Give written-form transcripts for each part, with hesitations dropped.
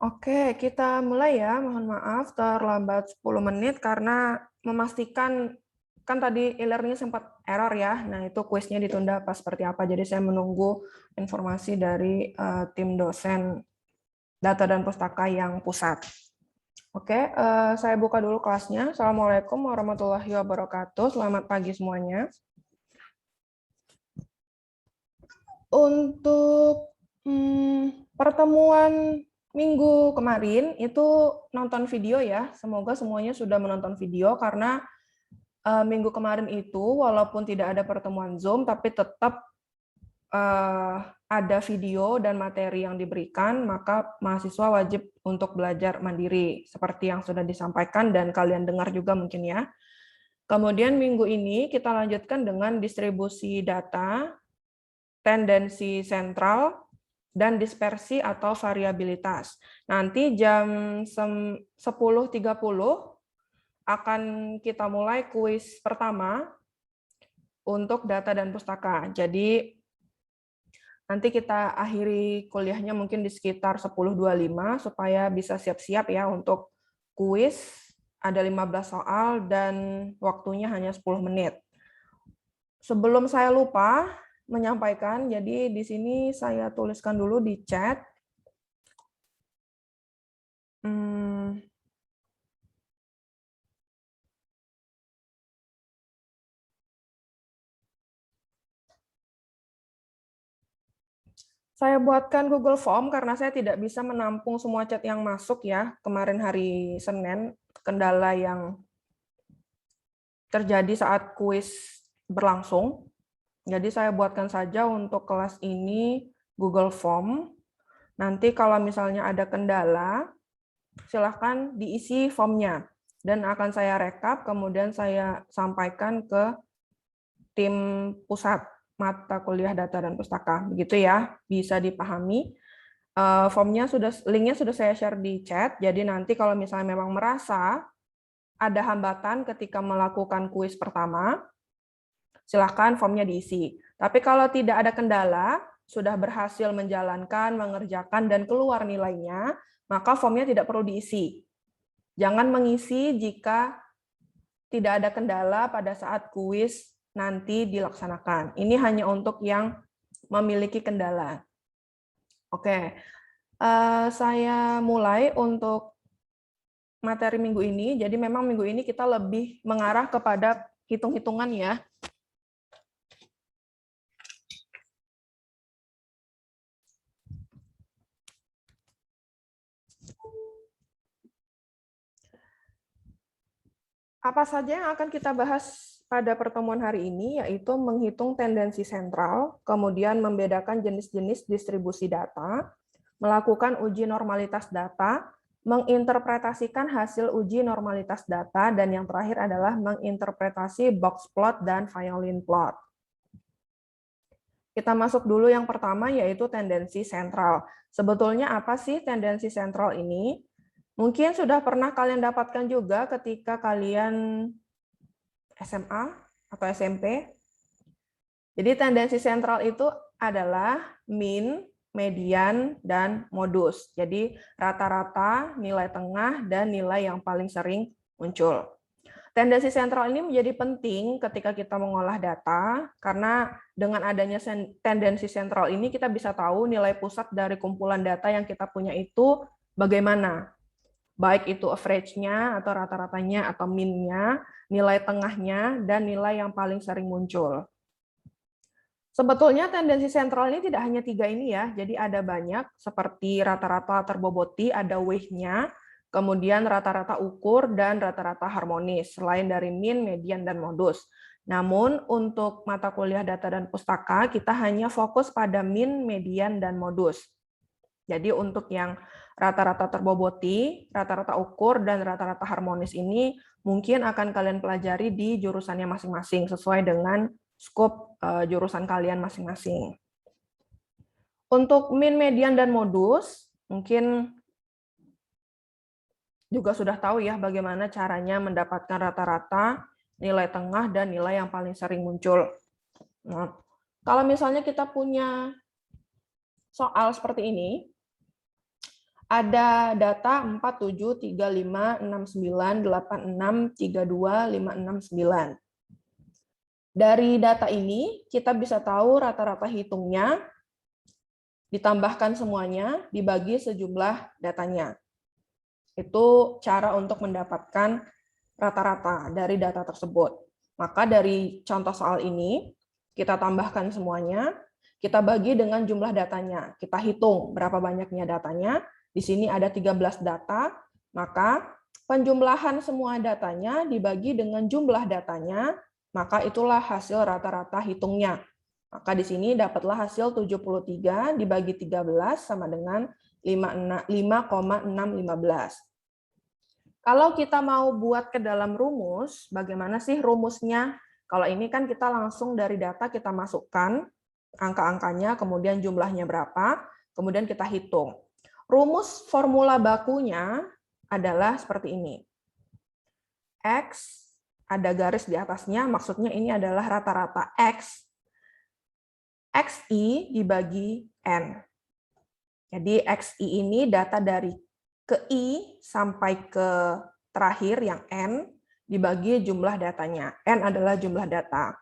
Oke, kita mulai ya. Mohon maaf terlambat 10 menit karena memastikan kan tadi e-learning sempat error ya. Nah, itu kuisnya ditunda apa seperti apa. Jadi saya menunggu informasi dari tim dosen data dan pustaka yang pusat. Oke, saya buka dulu kelasnya. Assalamualaikum warahmatullahi wabarakatuh. Selamat pagi semuanya. Untuk pertemuan minggu kemarin itu nonton video ya. Semoga semuanya sudah menonton video karena minggu kemarin itu walaupun tidak ada pertemuan Zoom tapi tetap ada video dan materi yang diberikan, maka mahasiswa wajib untuk belajar mandiri seperti yang sudah disampaikan dan kalian dengar juga mungkin ya. Kemudian minggu ini kita lanjutkan dengan distribusi data, tendensi sentral, dan dispersi atau variabilitas. Nanti jam 10.30 akan kita mulai kuis pertama untuk data dan pustaka. Jadi nanti kita akhiri kuliahnya mungkin di sekitar 10.25 supaya bisa siap-siap ya untuk kuis. Ada 15 soal dan waktunya hanya 10 menit. Sebelum saya lupa menyampaikan, jadi di sini saya tuliskan dulu di chat. Saya buatkan Google Form karena saya tidak bisa menampung semua chat yang masuk ya. Kemarin hari Senin, kendala yang terjadi saat kuis berlangsung. Jadi saya buatkan saja untuk kelas ini Google Form. Nanti kalau misalnya ada kendala, silahkan diisi formnya. Dan akan saya rekap, kemudian saya sampaikan ke tim pusat mata kuliah data dan pustaka. Begitu ya, bisa dipahami. Formnya linknya sudah saya share di chat, jadi nanti kalau misalnya memang merasa ada hambatan ketika melakukan kuis pertama, silahkan formnya diisi. Tapi kalau tidak ada kendala, sudah berhasil menjalankan, mengerjakan, dan keluar nilainya, maka formnya tidak perlu diisi. Jangan mengisi jika tidak ada kendala pada saat kuis nanti dilaksanakan. Ini hanya untuk yang memiliki kendala. Oke, saya mulai untuk materi minggu ini. Jadi memang minggu ini kita lebih mengarah kepada hitung-hitungan ya. Apa saja yang akan kita bahas pada pertemuan hari ini, yaitu menghitung tendensi sentral, kemudian membedakan jenis-jenis distribusi data, melakukan uji normalitas data, menginterpretasikan hasil uji normalitas data, dan yang terakhir adalah menginterpretasi box plot dan violin plot. Kita masuk dulu yang pertama, yaitu tendensi sentral. Sebetulnya apa sih tendensi sentral ini? Mungkin sudah pernah kalian dapatkan juga ketika kalian SMA atau SMP. Jadi tendensi sentral itu adalah mean, median, dan modus. Jadi rata-rata, nilai tengah, dan nilai yang paling sering muncul. Tendensi sentral ini menjadi penting ketika kita mengolah data, karena dengan adanya tendensi sentral ini kita bisa tahu nilai pusat dari kumpulan data yang kita punya itu bagaimana. Baik itu average-nya atau rata-ratanya atau mean-nya, nilai tengahnya, dan nilai yang paling sering muncul. Sebetulnya tendensi sentral ini tidak hanya 3 ini ya, jadi ada banyak seperti rata-rata terboboti, ada weight-nya, kemudian rata-rata ukur, dan rata-rata harmonis, selain dari mean, median, dan modus. Namun untuk mata kuliah data dan pustaka, kita hanya fokus pada mean, median, dan modus. Jadi untuk yang rata-rata terboboti, rata-rata ukur, dan rata-rata harmonis ini mungkin akan kalian pelajari di jurusannya masing-masing sesuai dengan skop jurusan kalian masing-masing. Untuk mean, median, dan modus, mungkin juga sudah tahu ya bagaimana caranya mendapatkan rata-rata, nilai tengah, dan nilai yang paling sering muncul. Nah, kalau misalnya kita punya soal seperti ini, ada data 47356986325669. Dari data ini, kita bisa tahu rata-rata hitungnya, ditambahkan semuanya, dibagi sejumlah datanya. Itu cara untuk mendapatkan rata-rata dari data tersebut. Maka dari contoh soal ini, kita tambahkan semuanya, kita bagi dengan jumlah datanya. Kita hitung berapa banyaknya datanya. Di sini ada 13 data, maka penjumlahan semua datanya dibagi dengan jumlah datanya, maka itulah hasil rata-rata hitungnya. Maka di sini dapatlah hasil 73 dibagi 13 sama dengan 5,615. Kalau kita mau buat ke dalam rumus, bagaimana sih rumusnya? Kalau ini kan kita langsung dari data kita masukkan angka-angkanya, kemudian jumlahnya berapa, kemudian kita hitung. Rumus formula bakunya adalah seperti ini. X, ada garis di atasnya, maksudnya ini adalah rata-rata X. XI dibagi N. Jadi XI ini data dari ke I sampai ke terakhir yang N dibagi jumlah datanya. N adalah jumlah data.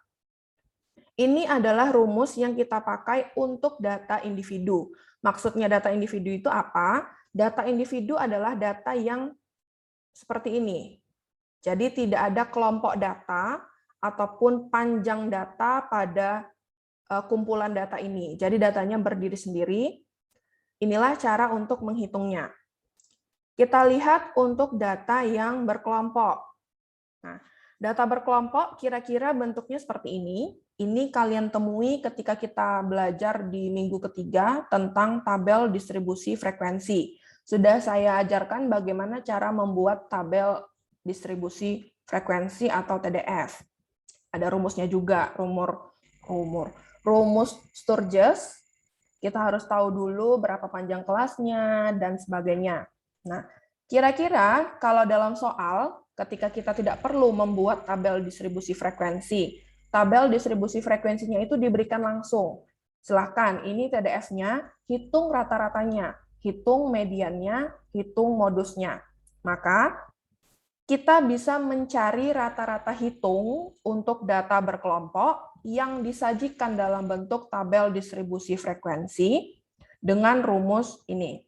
Ini adalah rumus yang kita pakai untuk data individu. Maksudnya data individu itu apa? Data individu adalah data yang seperti ini. Jadi tidak ada kelompok data ataupun panjang data pada kumpulan data ini. Jadi datanya berdiri sendiri. Inilah cara untuk menghitungnya. Kita lihat untuk data yang berkelompok. Nah, data berkelompok kira-kira bentuknya seperti ini. Ini kalian temui ketika kita belajar di minggu ketiga tentang tabel distribusi frekuensi. Sudah saya ajarkan bagaimana cara membuat tabel distribusi frekuensi atau TDF. Ada rumusnya juga, rumus Sturges. Kita harus tahu dulu berapa panjang kelasnya dan sebagainya. Nah, kira-kira kalau dalam soal, ketika kita tidak perlu membuat tabel distribusi frekuensi, tabel distribusi frekuensinya itu diberikan langsung. Silahkan, ini TDF-nya, hitung rata-ratanya, hitung mediannya, hitung modusnya. Maka, kita bisa mencari rata-rata hitung untuk data berkelompok yang disajikan dalam bentuk tabel distribusi frekuensi dengan rumus ini.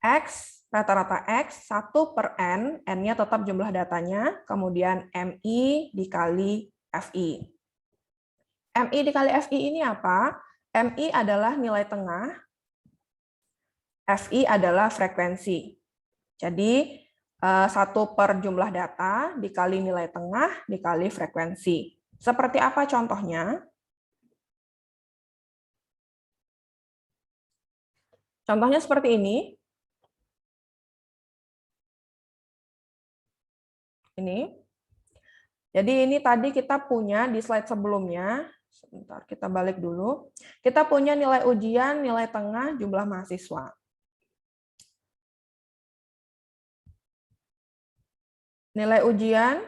X, rata-rata X, 1 per N, N-nya tetap jumlah datanya, kemudian MI dikali FI. MI dikali FI ini apa? MI adalah nilai tengah, FI adalah frekuensi. Jadi, 1 per jumlah data dikali nilai tengah dikali frekuensi. Seperti apa contohnya? Contohnya seperti ini. Ini. Jadi ini tadi kita punya di slide sebelumnya. Sebentar, kita balik dulu. Kita punya nilai ujian, nilai tengah, jumlah mahasiswa. Nilai ujian,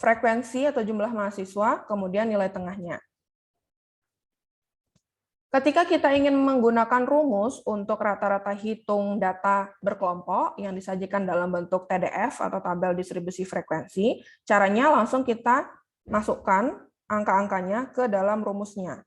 frekuensi atau jumlah mahasiswa, kemudian nilai tengahnya. Ketika kita ingin menggunakan rumus untuk rata-rata hitung data berkelompok yang disajikan dalam bentuk TDF atau tabel distribusi frekuensi, caranya langsung kita masukkan angka-angkanya ke dalam rumusnya.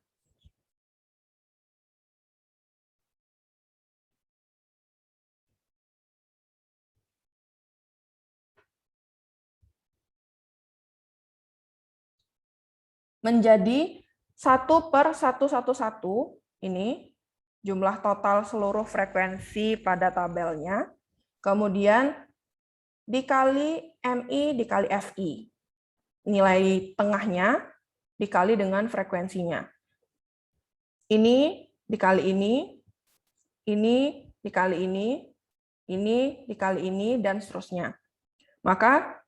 Menjadi 1 per 111, ini jumlah total seluruh frekuensi pada tabelnya, kemudian dikali MI dikali FI. Nilai tengahnya dikali dengan frekuensinya. Ini dikali ini dikali ini dikali ini, dan seterusnya. Maka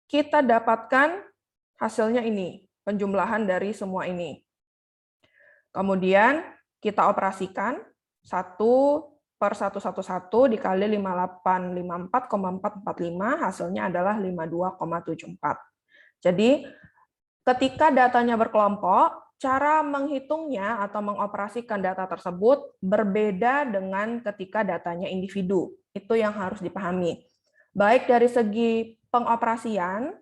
kita dapatkan hasilnya ini, penjumlahan dari semua ini. Kemudian kita operasikan 1 per 111 dikali 5854,445, hasilnya adalah 52,74. Jadi Ketika datanya berkelompok, cara menghitungnya atau mengoperasikan data tersebut berbeda dengan ketika datanya individu. Itu yang harus dipahami. Baik dari segi pengoperasian,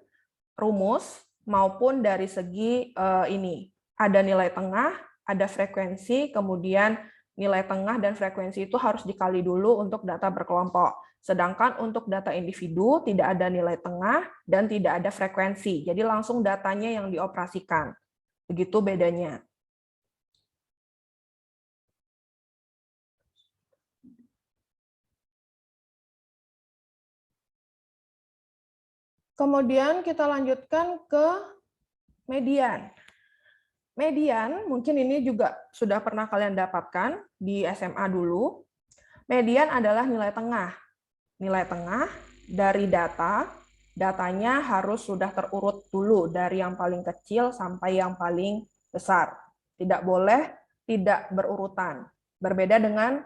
rumus, maupun dari segi ini. Ada nilai tengah, ada frekuensi, kemudian nilai tengah dan frekuensi itu harus dikali dulu untuk data berkelompok. Sedangkan untuk data individu tidak ada nilai tengah dan tidak ada frekuensi. Jadi langsung datanya yang dioperasikan. Begitu bedanya. Kemudian kita lanjutkan ke median. Median, mungkin ini juga sudah pernah kalian dapatkan di SMA dulu. Median adalah nilai tengah. Nilai tengah dari datanya harus sudah terurut dulu dari yang paling kecil sampai yang paling besar. Tidak boleh tidak berurutan. Berbeda dengan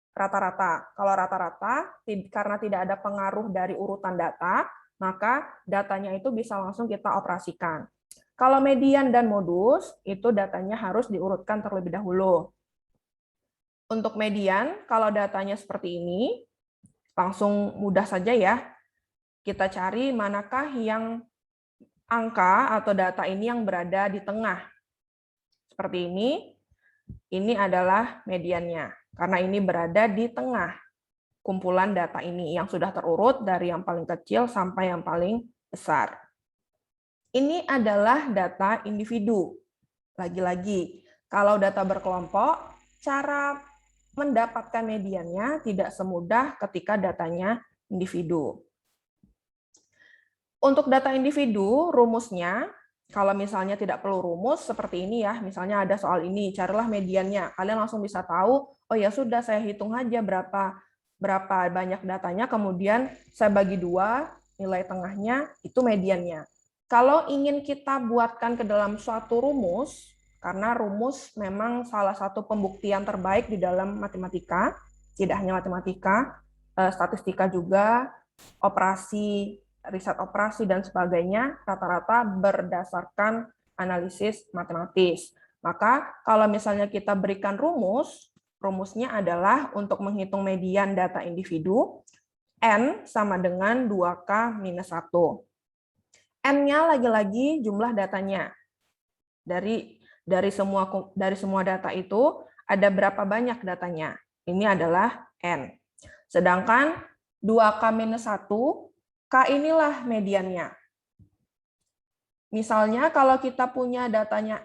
rata-rata. Kalau rata-rata, karena tidak ada pengaruh dari urutan data, maka datanya itu bisa langsung kita operasikan. Kalau median dan modus, itu datanya harus diurutkan terlebih dahulu. Untuk median, kalau datanya seperti ini, langsung mudah saja ya. Kita cari manakah yang angka atau data ini yang berada di tengah. Seperti ini adalah mediannya, karena ini berada di tengah kumpulan data ini yang sudah terurut dari yang paling kecil sampai yang paling besar. Ini adalah data individu. Lagi-lagi, kalau data berkelompok, cara mendapatkan mediannya tidak semudah ketika datanya individu. Untuk data individu, rumusnya, kalau misalnya tidak perlu rumus, seperti ini ya, misalnya ada soal ini, carilah mediannya. Kalian langsung bisa tahu, oh ya sudah, saya hitung aja berapa banyak datanya, kemudian saya bagi 2, nilai tengahnya, itu mediannya. Kalau ingin kita buatkan ke dalam suatu rumus, karena rumus memang salah satu pembuktian terbaik di dalam matematika, tidak hanya matematika, statistika juga, operasi, riset operasi, dan sebagainya, rata-rata berdasarkan analisis matematis. Maka kalau misalnya kita berikan rumusnya adalah untuk menghitung median data individu, N sama dengan 2K minus 1. N-nya lagi-lagi jumlah datanya. Dari semua data itu, ada berapa banyak datanya? Ini adalah N. Sedangkan 2K minus 1, K inilah mediannya. Misalnya kalau kita punya datanya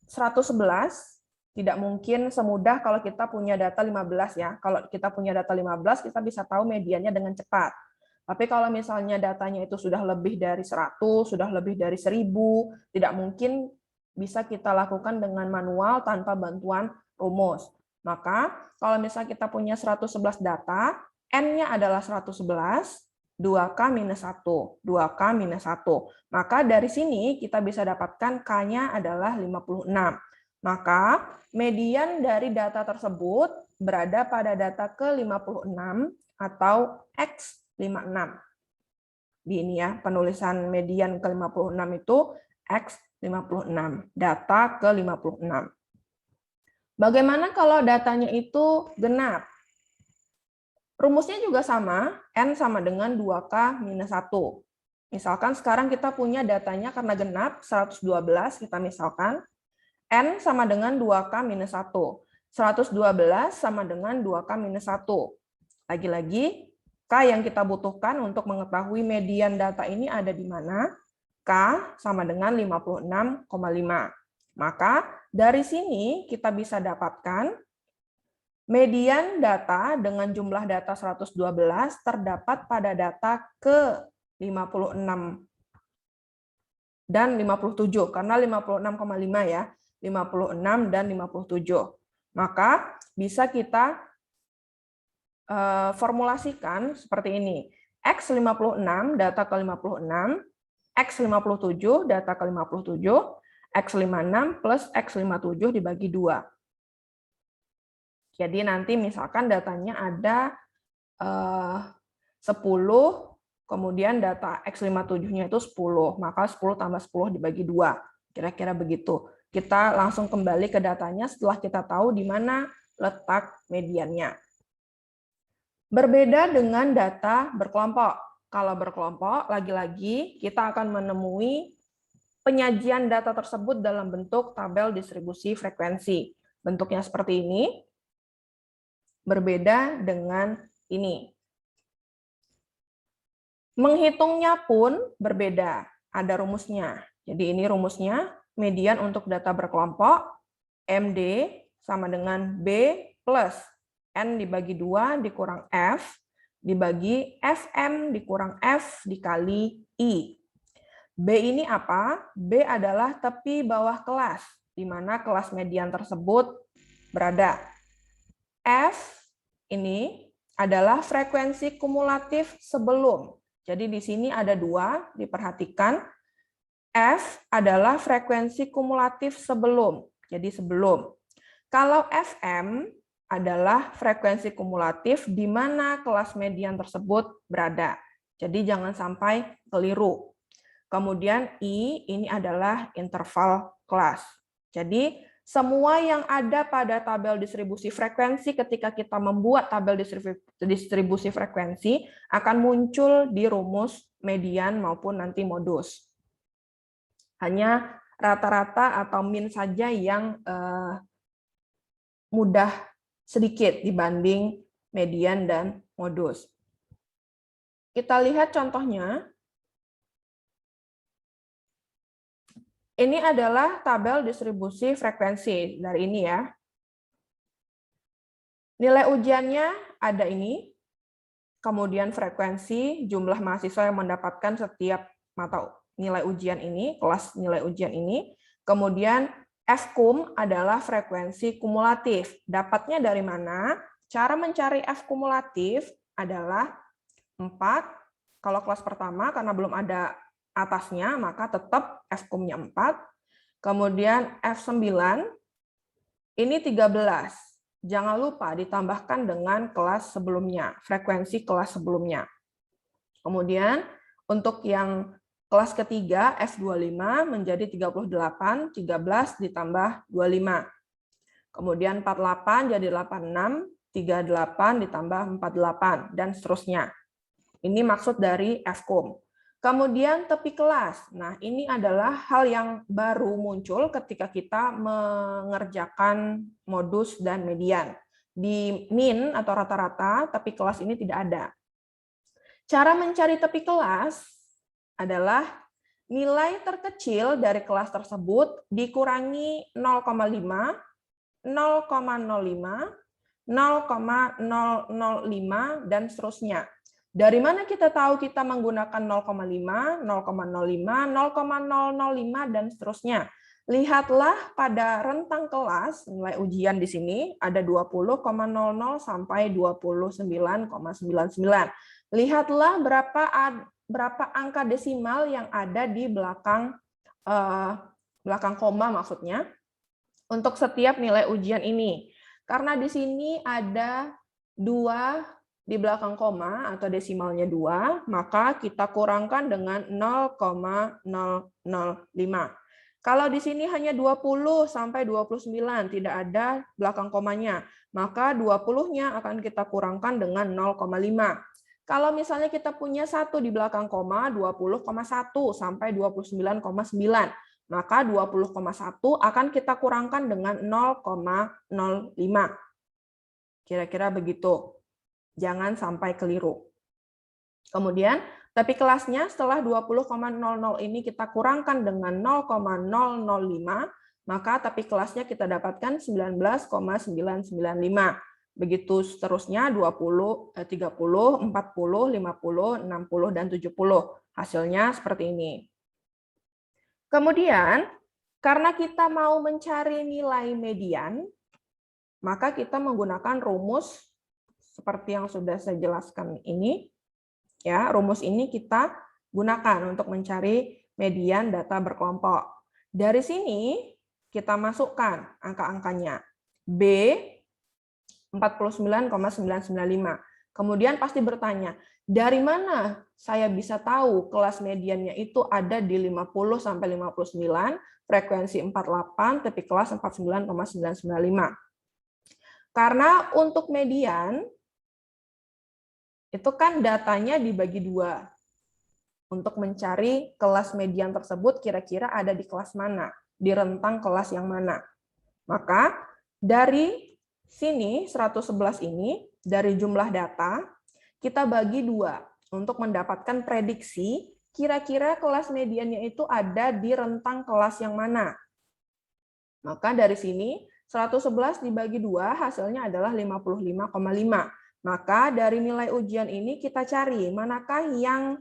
111, tidak mungkin semudah kalau kita punya data 15 ya. Kalau kita punya data 15, kita bisa tahu mediannya dengan cepat. Tapi kalau misalnya datanya itu sudah lebih dari 100, sudah lebih dari 1000, tidak mungkin bisa kita lakukan dengan manual tanpa bantuan rumus. Maka kalau misalnya kita punya 111 data, N-nya adalah 111, 2K minus 1, 2K minus 1. Maka dari sini kita bisa dapatkan K-nya adalah 56. Maka median dari data tersebut berada pada data ke-56 atau X56. Di ini ya, penulisan median ke-56 itu X56, data ke-56. Bagaimana kalau datanya itu genap? Rumusnya juga sama, N sama dengan 2K minus 1. Misalkan sekarang kita punya datanya karena genap, 112, kita misalkan, N sama dengan 2K minus 1. 112 sama dengan 2K minus 1. Lagi-lagi, K yang kita butuhkan untuk mengetahui median data ini ada di mana? K sama dengan 56,5. Maka dari sini kita bisa dapatkan median data dengan jumlah data 112 terdapat pada data ke-56 dan 57, karena 56,5 ya, 56 dan 57. Maka bisa kita formulasikan seperti ini. X56 data ke-56, X57 data ke-57, X56 plus X57 dibagi 2. Jadi nanti misalkan datanya ada 10, kemudian data X57-nya itu 10, maka 10 tambah 10 dibagi 2. Kira-kira begitu. Kita langsung kembali ke datanya setelah kita tahu di mana letak mediannya. Berbeda dengan data berkelompok. Kalau berkelompok, lagi-lagi kita akan menemui penyajian data tersebut dalam bentuk tabel distribusi frekuensi. Bentuknya seperti ini. Berbeda dengan ini. Menghitungnya pun berbeda, ada rumusnya. Jadi ini rumusnya, median untuk data berkelompok, MD sama dengan B plus N dibagi 2 dikurang F, dibagi FM dikurang F dikali I. B ini apa? B adalah tepi bawah kelas, di mana kelas median tersebut berada. F ini adalah frekuensi kumulatif sebelum. Jadi di sini ada 2, diperhatikan. F adalah frekuensi kumulatif sebelum. Jadi sebelum. Kalau FM adalah frekuensi kumulatif di mana kelas median tersebut berada. Jadi jangan sampai keliru. Kemudian I ini adalah interval kelas. Jadi semua yang ada pada tabel distribusi frekuensi ketika kita membuat tabel distribusi frekuensi akan muncul di rumus median maupun nanti modus. Hanya rata-rata atau min saja yang mudah sedikit dibanding median dan modus. Kita lihat contohnya. Ini adalah tabel distribusi frekuensi dari ini ya. Nilai ujiannya ada ini, kemudian frekuensi, jumlah mahasiswa yang mendapatkan setiap mata nilai ujian ini, kelas nilai ujian ini, kemudian F-kum adalah frekuensi kumulatif. Dapatnya dari mana? Cara mencari F kumulatif adalah 4, kalau kelas pertama karena belum ada atasnya, maka tetap F-kumnya 4. Kemudian F9, ini 13. Jangan lupa ditambahkan dengan kelas sebelumnya, frekuensi kelas sebelumnya. Kemudian untuk yang kelas ketiga, F25 menjadi 38, 13 ditambah 25. Kemudian 48 jadi 86, 38 ditambah 48, dan seterusnya. Ini maksud dari F-kum. Kemudian tepi kelas. Nah, ini adalah hal yang baru muncul ketika kita mengerjakan modus dan median. Di min atau rata-rata, tepi kelas ini tidak ada. Cara mencari tepi kelas adalah nilai terkecil dari kelas tersebut dikurangi 0,5, 0,05, 0,005, dan seterusnya. Dari mana kita tahu kita menggunakan 0,5, 0,05, 0,005, dan seterusnya? Lihatlah pada rentang kelas, nilai ujian di sini ada 20,00 sampai 29,99. Lihatlah berapa angka desimal yang ada di belakang koma maksudnya untuk setiap nilai ujian ini. Karena di sini ada 2 di belakang koma atau desimalnya 2, maka kita kurangkan dengan 0,005. Kalau di sini hanya 20 sampai 29, tidak ada belakang komanya, maka 20-nya akan kita kurangkan dengan 0,5. Kalau misalnya kita punya 1 di belakang koma, 20,1 sampai 29,9, maka 20,1 akan kita kurangkan dengan 0,05. Kira-kira begitu. Jangan sampai keliru. Kemudian, tepi kelasnya setelah 20,00 ini kita kurangkan dengan 0,005, maka tepi kelasnya kita dapatkan 19,995. Begitu seterusnya 20, 30, 40, 50, 60, dan 70. Hasilnya seperti ini. Kemudian, karena kita mau mencari nilai median, maka kita menggunakan rumus seperti yang sudah saya jelaskan ini, ya, rumus ini kita gunakan untuk mencari median data berkelompok. Dari sini kita masukkan angka-angkanya. B 49,995. Kemudian pasti bertanya, Dari mana saya bisa tahu kelas mediannya itu ada di 50 sampai 59, frekuensi 48, tapi kelas 49,995. Karena untuk median, itu kan datanya dibagi 2. Untuk mencari kelas median tersebut kira-kira ada di kelas mana, di rentang kelas yang mana. Maka dari sini 111 ini, dari jumlah data, kita bagi 2 untuk mendapatkan prediksi kira-kira kelas mediannya itu ada di rentang kelas yang mana. Maka dari sini 111 dibagi 2 hasilnya adalah 55,5. Maka dari nilai ujian ini kita cari manakah yang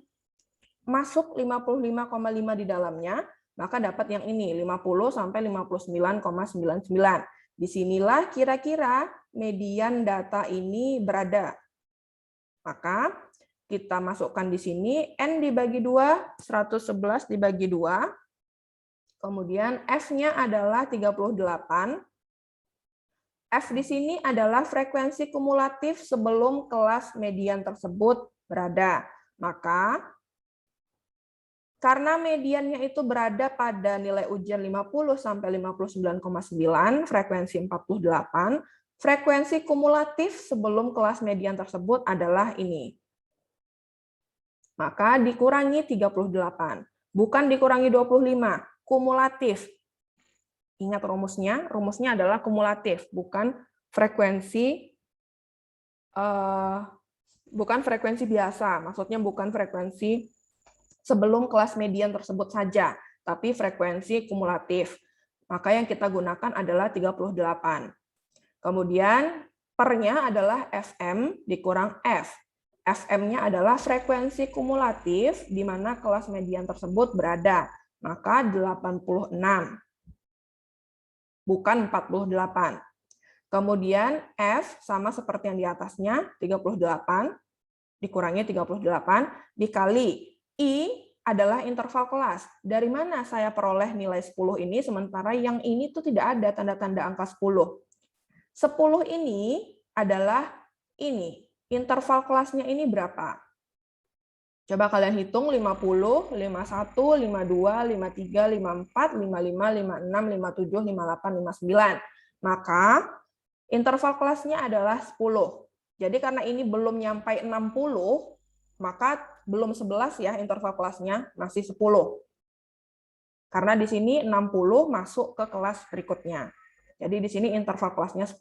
masuk 55,5 di dalamnya, maka dapat yang ini 50 sampai 59,99. Disinilah kira-kira median data ini berada. Maka kita masukkan di sini N dibagi 2, 111 dibagi 2. Kemudian F-nya adalah 38. F di sini adalah frekuensi kumulatif sebelum kelas median tersebut berada. Maka karena mediannya itu berada pada nilai ujian 50 sampai 59,9, frekuensi 48, frekuensi kumulatif sebelum kelas median tersebut adalah ini. Maka dikurangi 38, bukan dikurangi 25, kumulatif. Ingat rumusnya adalah kumulatif, bukan frekuensi biasa, maksudnya bukan frekuensi sebelum kelas median tersebut saja, tapi frekuensi kumulatif. Maka yang kita gunakan adalah 38. Kemudian pernya adalah FM dikurang F. FM-nya adalah frekuensi kumulatif di mana kelas median tersebut berada. Maka 86, bukan 48. Kemudian F sama seperti yang di atasnya, 38 dikurangi 38 dikali I adalah interval kelas. Dari mana saya peroleh nilai 10 ini, sementara yang ini tuh tidak ada tanda-tanda angka 10. 10 ini adalah ini. Interval kelasnya ini berapa? Coba kalian hitung 50, 51, 52, 53, 54, 55, 56, 57, 58, 59. Maka interval kelasnya adalah 10. Jadi karena ini belum nyampai 60, maka belum 11 ya interval kelasnya, masih 10. Karena di sini 60 masuk ke kelas berikutnya. Jadi di sini interval kelasnya 10.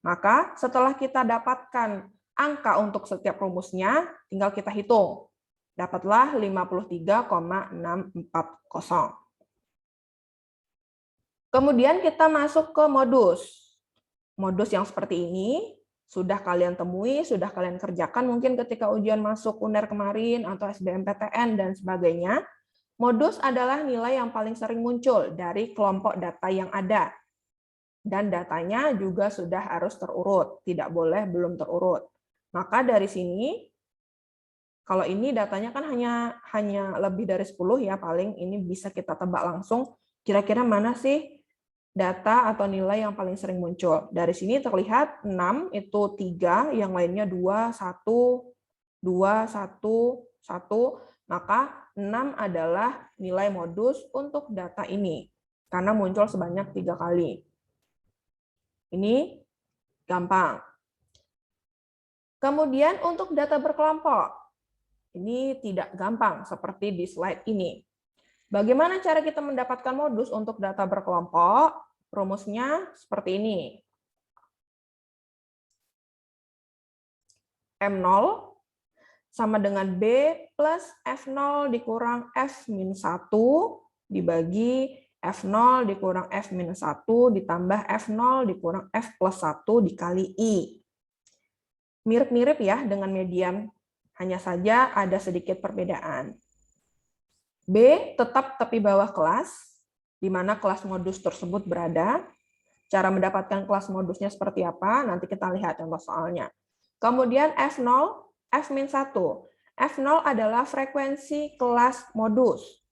Maka setelah kita dapatkan angka untuk setiap rumusnya, tinggal kita hitung. Dapatlah 53,640. Kemudian kita masuk ke modus. Modus yang seperti ini sudah kalian temui, sudah kalian kerjakan mungkin ketika ujian masuk UNER kemarin atau SBMPTN dan sebagainya. Modus adalah nilai yang paling sering muncul dari kelompok data yang ada. Dan datanya juga sudah harus terurut, tidak boleh belum terurut. Maka dari sini, kalau ini datanya kan hanya lebih dari 10 ya, paling ini bisa kita tebak langsung kira-kira mana sih data atau nilai yang paling sering muncul. Dari sini terlihat 6 itu 3, yang lainnya 2, 1, 2, 1, 1. Maka 6 adalah nilai modus untuk data ini. Karena muncul sebanyak 3 kali. Ini gampang. Kemudian untuk data berkelompok. Ini tidak gampang seperti di slide ini. Bagaimana cara kita mendapatkan modus untuk data berkelompok? Rumusnya seperti ini. M0 sama dengan B plus F0 dikurang F-1 dibagi F0 dikurang F-1 ditambah F0 dikurang F plus 1 dikali I. Mirip-mirip ya dengan median, hanya saja ada sedikit perbedaan. B tetap tepi bawah kelas, di mana kelas modus tersebut berada. Cara mendapatkan kelas modusnya seperti apa, nanti kita lihat contoh soalnya. Kemudian F0, F-1. F0 adalah frekuensi kelas modus.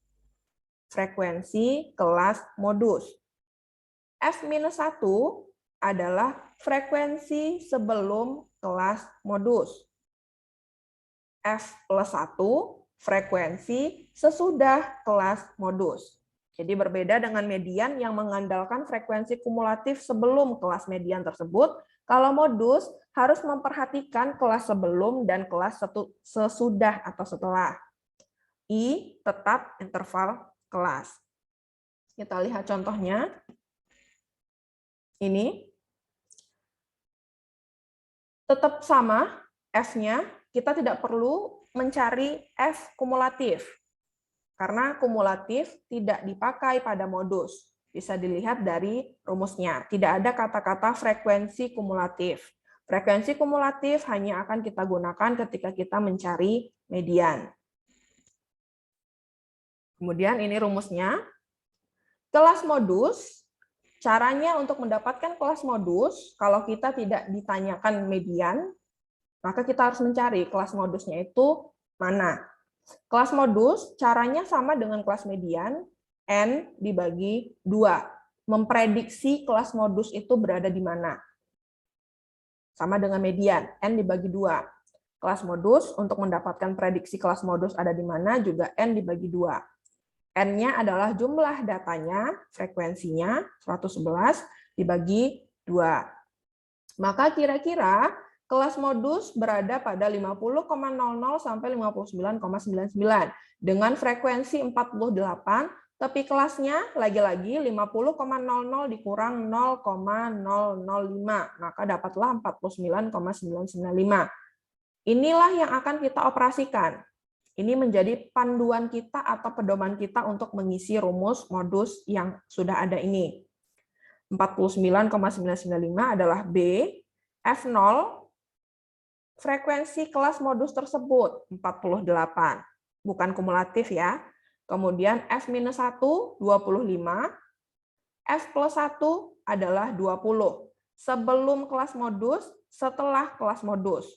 Frekuensi kelas modus. F-1 adalah frekuensi sebelum kelas modus. F+1 frekuensi sesudah kelas modus. Jadi berbeda dengan median yang mengandalkan frekuensi kumulatif sebelum kelas median tersebut, kalau modus harus memperhatikan kelas sebelum dan kelas sesudah atau setelah. I tetap interval kelas. Kita lihat contohnya. Ini tetap sama F-nya, kita tidak perlu mencari F kumulatif. Karena kumulatif tidak dipakai pada modus. Bisa dilihat dari rumusnya. Tidak ada kata-kata frekuensi kumulatif. Frekuensi kumulatif hanya akan kita gunakan ketika kita mencari median. Kemudian ini rumusnya. Kelas modus, caranya untuk mendapatkan kelas modus, kalau kita tidak ditanyakan median, maka kita harus mencari kelas modusnya itu mana. Kelas modus caranya sama dengan kelas median, N dibagi 2. Memprediksi kelas modus itu berada di mana. Sama dengan median, N dibagi 2. Kelas modus, untuk mendapatkan prediksi kelas modus ada di mana, juga N dibagi 2. N-nya adalah jumlah datanya, frekuensinya, 111 dibagi 2. Maka kira-kira kelas modus berada pada 50,00 sampai 59,99 dengan frekuensi 48, tapi kelasnya lagi-lagi 50,00 dikurang 0,005, maka dapatlah 49,995. Inilah yang akan kita operasikan. Ini menjadi panduan kita atau pedoman kita untuk mengisi rumus modus yang sudah ada ini. 49,995 adalah B, F0 frekuensi kelas modus tersebut 48, bukan kumulatif ya. Kemudian F-1 25, F+1 adalah 20. Sebelum kelas modus, setelah kelas modus.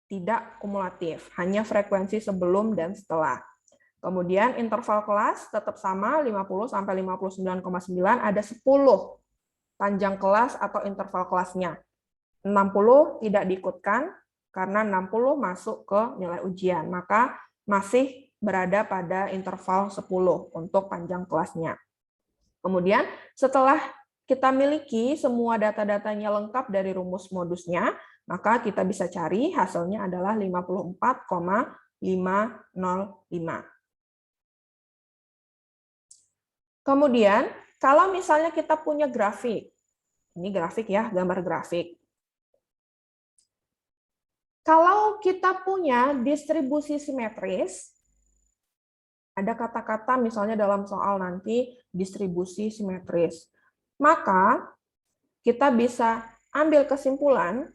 Tidak kumulatif, hanya frekuensi sebelum dan setelah. Kemudian interval kelas tetap sama 50 sampai 59,9, ada 10 panjang kelas atau interval kelasnya. 60 tidak diikutkan, karena 60 masuk ke nilai ujian, maka masih berada pada interval 10 untuk panjang kelasnya. Kemudian setelah kita miliki semua data-datanya lengkap dari rumus modusnya, maka kita bisa cari hasilnya adalah 54,505. Kemudian kalau misalnya kita punya grafik, ini grafik ya, gambar grafik. Kalau kita punya distribusi simetris, ada kata-kata misalnya dalam soal nanti distribusi simetris, maka kita bisa ambil kesimpulan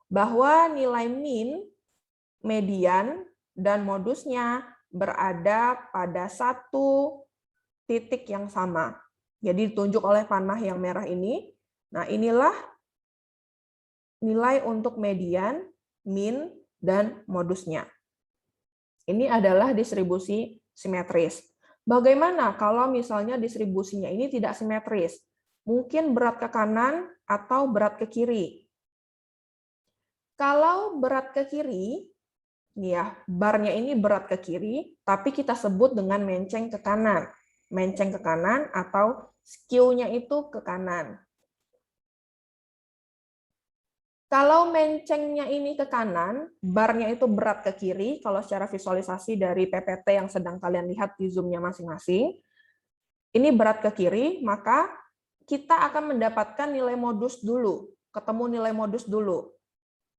bahwa nilai min, median, dan modusnya berada pada satu titik yang sama. Jadi ditunjuk oleh panah yang merah ini. Nah, inilah nilai untuk median, min, dan modusnya. Ini adalah distribusi simetris. Bagaimana kalau misalnya distribusinya ini tidak simetris? Mungkin berat ke kanan atau berat ke kiri. Kalau berat ke kiri, nih ya, barnya ini berat ke kiri, tapi kita sebut dengan menceng ke kanan. Menceng ke kanan atau skew-nya itu ke kanan. Kalau mencengnya ini ke kanan, barnya itu berat ke kiri, kalau secara visualisasi dari PPT yang sedang kalian lihat di Zoom-nya masing-masing, ini berat ke kiri, maka kita akan mendapatkan nilai modus dulu, ketemu nilai modus dulu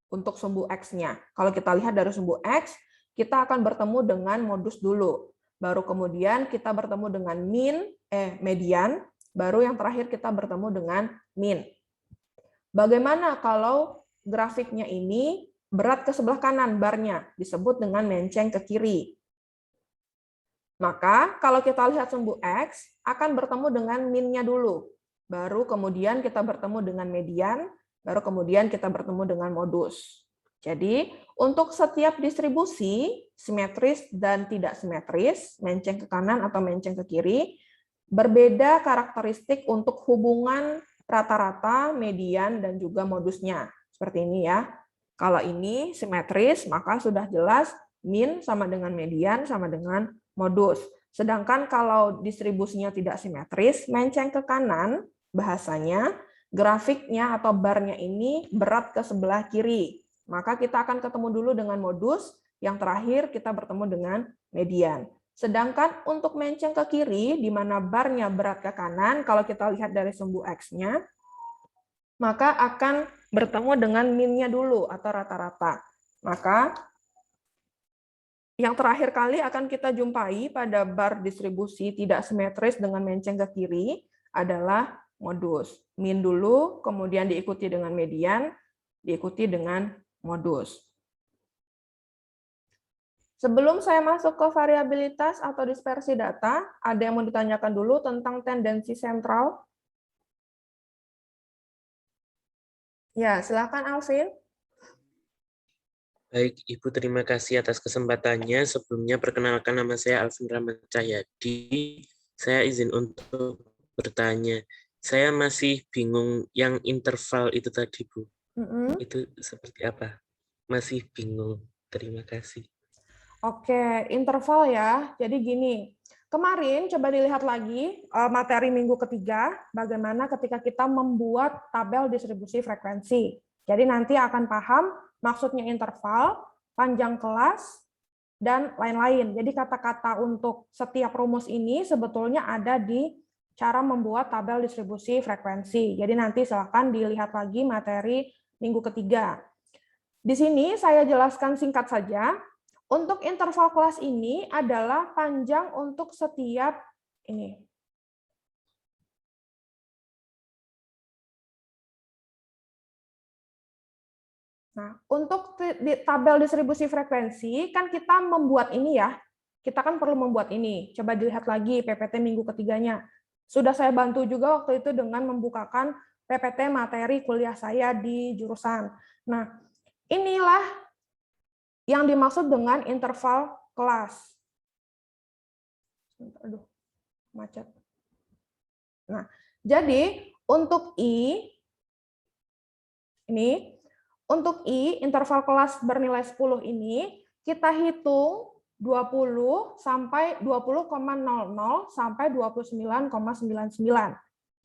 untuk sumbu X-nya. Kalau kita lihat dari sumbu X, kita akan bertemu dengan modus dulu. Baru kemudian kita bertemu dengan median, baru yang terakhir kita bertemu dengan min. Bagaimana kalau grafiknya ini berat ke sebelah kanan barnya, disebut dengan menceng ke kiri. Maka kalau kita lihat sumbu X, akan bertemu dengan min-nya dulu. Baru kemudian kita bertemu dengan median, baru kemudian kita bertemu dengan modus. Jadi untuk setiap distribusi, simetris dan tidak simetris, menceng ke kanan atau menceng ke kiri, berbeda karakteristik untuk hubungan rata-rata, median, dan juga modusnya. Seperti ini ya. Kalau ini simetris, maka sudah jelas Min sama dengan median sama dengan modus. Sedangkan kalau distribusinya tidak simetris, menceng ke kanan, bahasanya grafiknya atau barnya ini berat ke sebelah kiri. Maka kita akan ketemu dulu dengan modus, yang terakhir kita bertemu dengan median. Sedangkan untuk menceng ke kiri, di mana barnya berat ke kanan, kalau kita lihat dari sumbu X-nya, maka akan bertemu dengan min-nya dulu atau rata-rata. Maka yang terakhir kali akan kita jumpai pada bar distribusi tidak simetris dengan menceng ke kiri adalah modus. Min dulu, kemudian diikuti dengan median, diikuti dengan modus. Sebelum saya masuk ke variabilitas atau dispersi data, ada yang mau ditanyakan dulu tentang tendensi sentral? Ya, silakan Alvin. Baik, Ibu, terima kasih atas kesempatannya. Sebelumnya, perkenalkan, nama saya Alvin Rahmat Cahyadi. Saya izin untuk bertanya. Saya masih bingung yang interval itu tadi, Bu. Itu seperti apa? Masih bingung. Terima kasih. Oke, interval ya. Jadi gini, kemarin coba dilihat lagi materi minggu ketiga, bagaimana ketika kita membuat tabel distribusi frekuensi. Jadi nanti akan paham maksudnya interval, panjang kelas, dan lain-lain. Jadi kata-kata untuk setiap rumus ini sebetulnya ada di cara membuat tabel distribusi frekuensi. Jadi nanti silakan dilihat lagi materi minggu ketiga. Di sini saya jelaskan singkat saja. Untuk interval kelas ini adalah panjang untuk setiap ini. Nah, untuk tabel distribusi frekuensi, kan kita membuat ini ya. Kita kan perlu membuat ini. Coba dilihat lagi PPT minggu ketiganya. Sudah saya bantu juga waktu itu dengan membukakan PPT materi kuliah saya di jurusan. Nah, inilah yang dimaksud dengan interval kelas. Aduh, macet. Nah, jadi untuk untuk interval kelas bernilai 10 ini, kita hitung 20 sampai 20,00 sampai 29,99.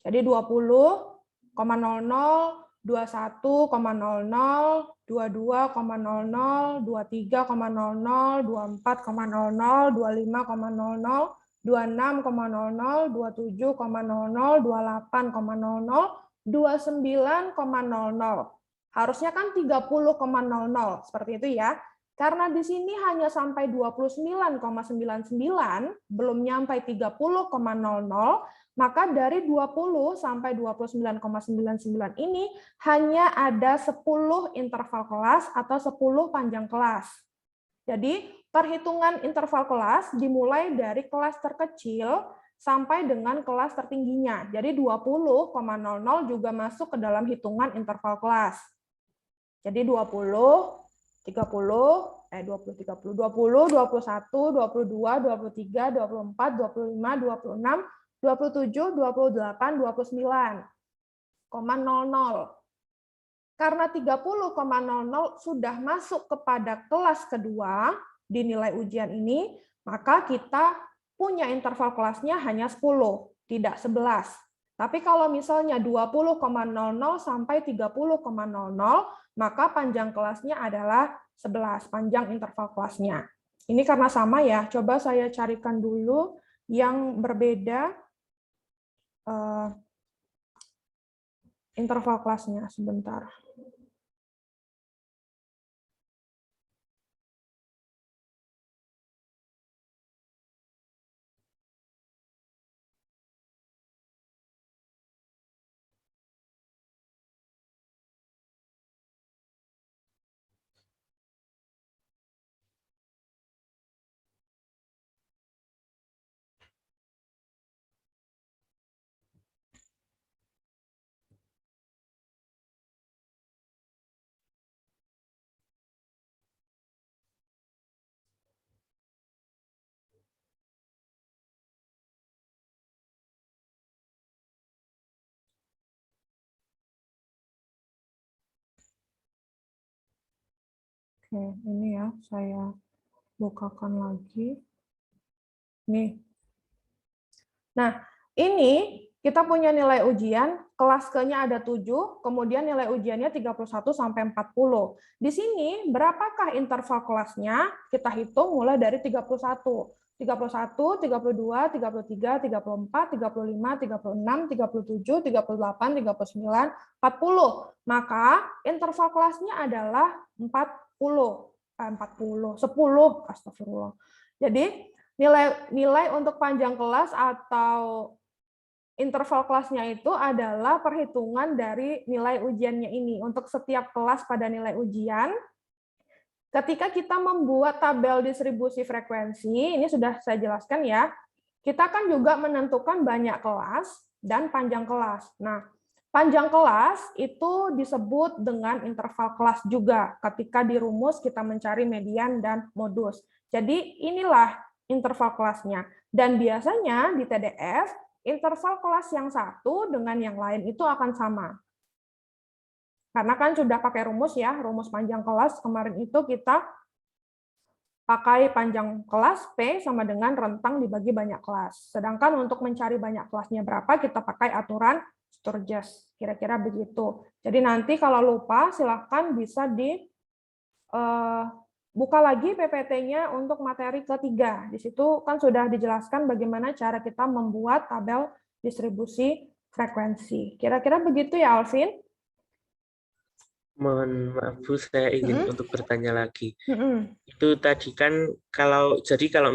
Jadi 20,00, 21,00, 22,00, 23,00, 24,00, 25,00, 26,00, 27,00, 28,00, 29,00. Harusnya kan 30,00, seperti itu ya. Karena di sini hanya sampai 29,99, belum nyampe 30,00, maka dari 20 sampai 29,99 ini hanya ada 10 interval kelas atau 10 panjang kelas. Jadi perhitungan interval kelas dimulai dari kelas terkecil sampai dengan kelas tertingginya. Jadi 20,00 juga masuk ke dalam hitungan interval kelas. Jadi 20, 30, 20, 30, 20, 21, 22, 23, 24, 25, 26, 27, 28, 29,00. Karena 30,00 sudah masuk kepada kelas kedua di nilai ujian ini, maka kita punya interval kelasnya hanya 10, tidak 11. Tapi kalau misalnya 20,00 sampai 30,00, maka panjang kelasnya adalah 11, panjang interval kelasnya. Ini karena sama ya, coba saya carikan dulu yang berbeda interval kelasnya sebentar. Oke, ini ya saya bukakan lagi. Nih. Nah, ini kita punya nilai ujian, kelas ke-nya ada 7, kemudian nilai ujiannya 31 sampai 40. Di sini berapakah interval kelasnya? Kita hitung mulai dari 31. 31, 32, 33, 34, 35, 36, 37, 38, 39, 40. Maka interval kelasnya adalah 40. 10, astagfirullah. Jadi nilai untuk panjang kelas atau interval kelasnya itu adalah perhitungan dari nilai ujiannya ini. Untuk setiap kelas pada nilai ujian, ketika kita membuat tabel distribusi frekuensi, ini sudah saya jelaskan ya, kita kan juga menentukan banyak kelas dan panjang kelas. Nah, panjang kelas itu disebut dengan interval kelas juga ketika di rumus kita mencari median dan modus. Jadi inilah interval kelasnya. Dan biasanya di TDF, interval kelas yang satu dengan yang lain itu akan sama. Karena kan sudah pakai rumus ya, rumus panjang kelas kemarin itu kita pakai panjang kelas P sama dengan rentang dibagi banyak kelas. Sedangkan untuk mencari banyak kelasnya berapa, kita pakai aturan Sturges. Kira-kira begitu. Jadi nanti kalau lupa, silahkan bisa buka lagi PPT-nya untuk materi ketiga. Di situ kan sudah dijelaskan bagaimana cara kita membuat tabel distribusi frekuensi. Kira-kira begitu ya, Alvin? Mohon maaf Bu, saya ingin untuk bertanya lagi. Mm-mm. Itu tadi kan kalau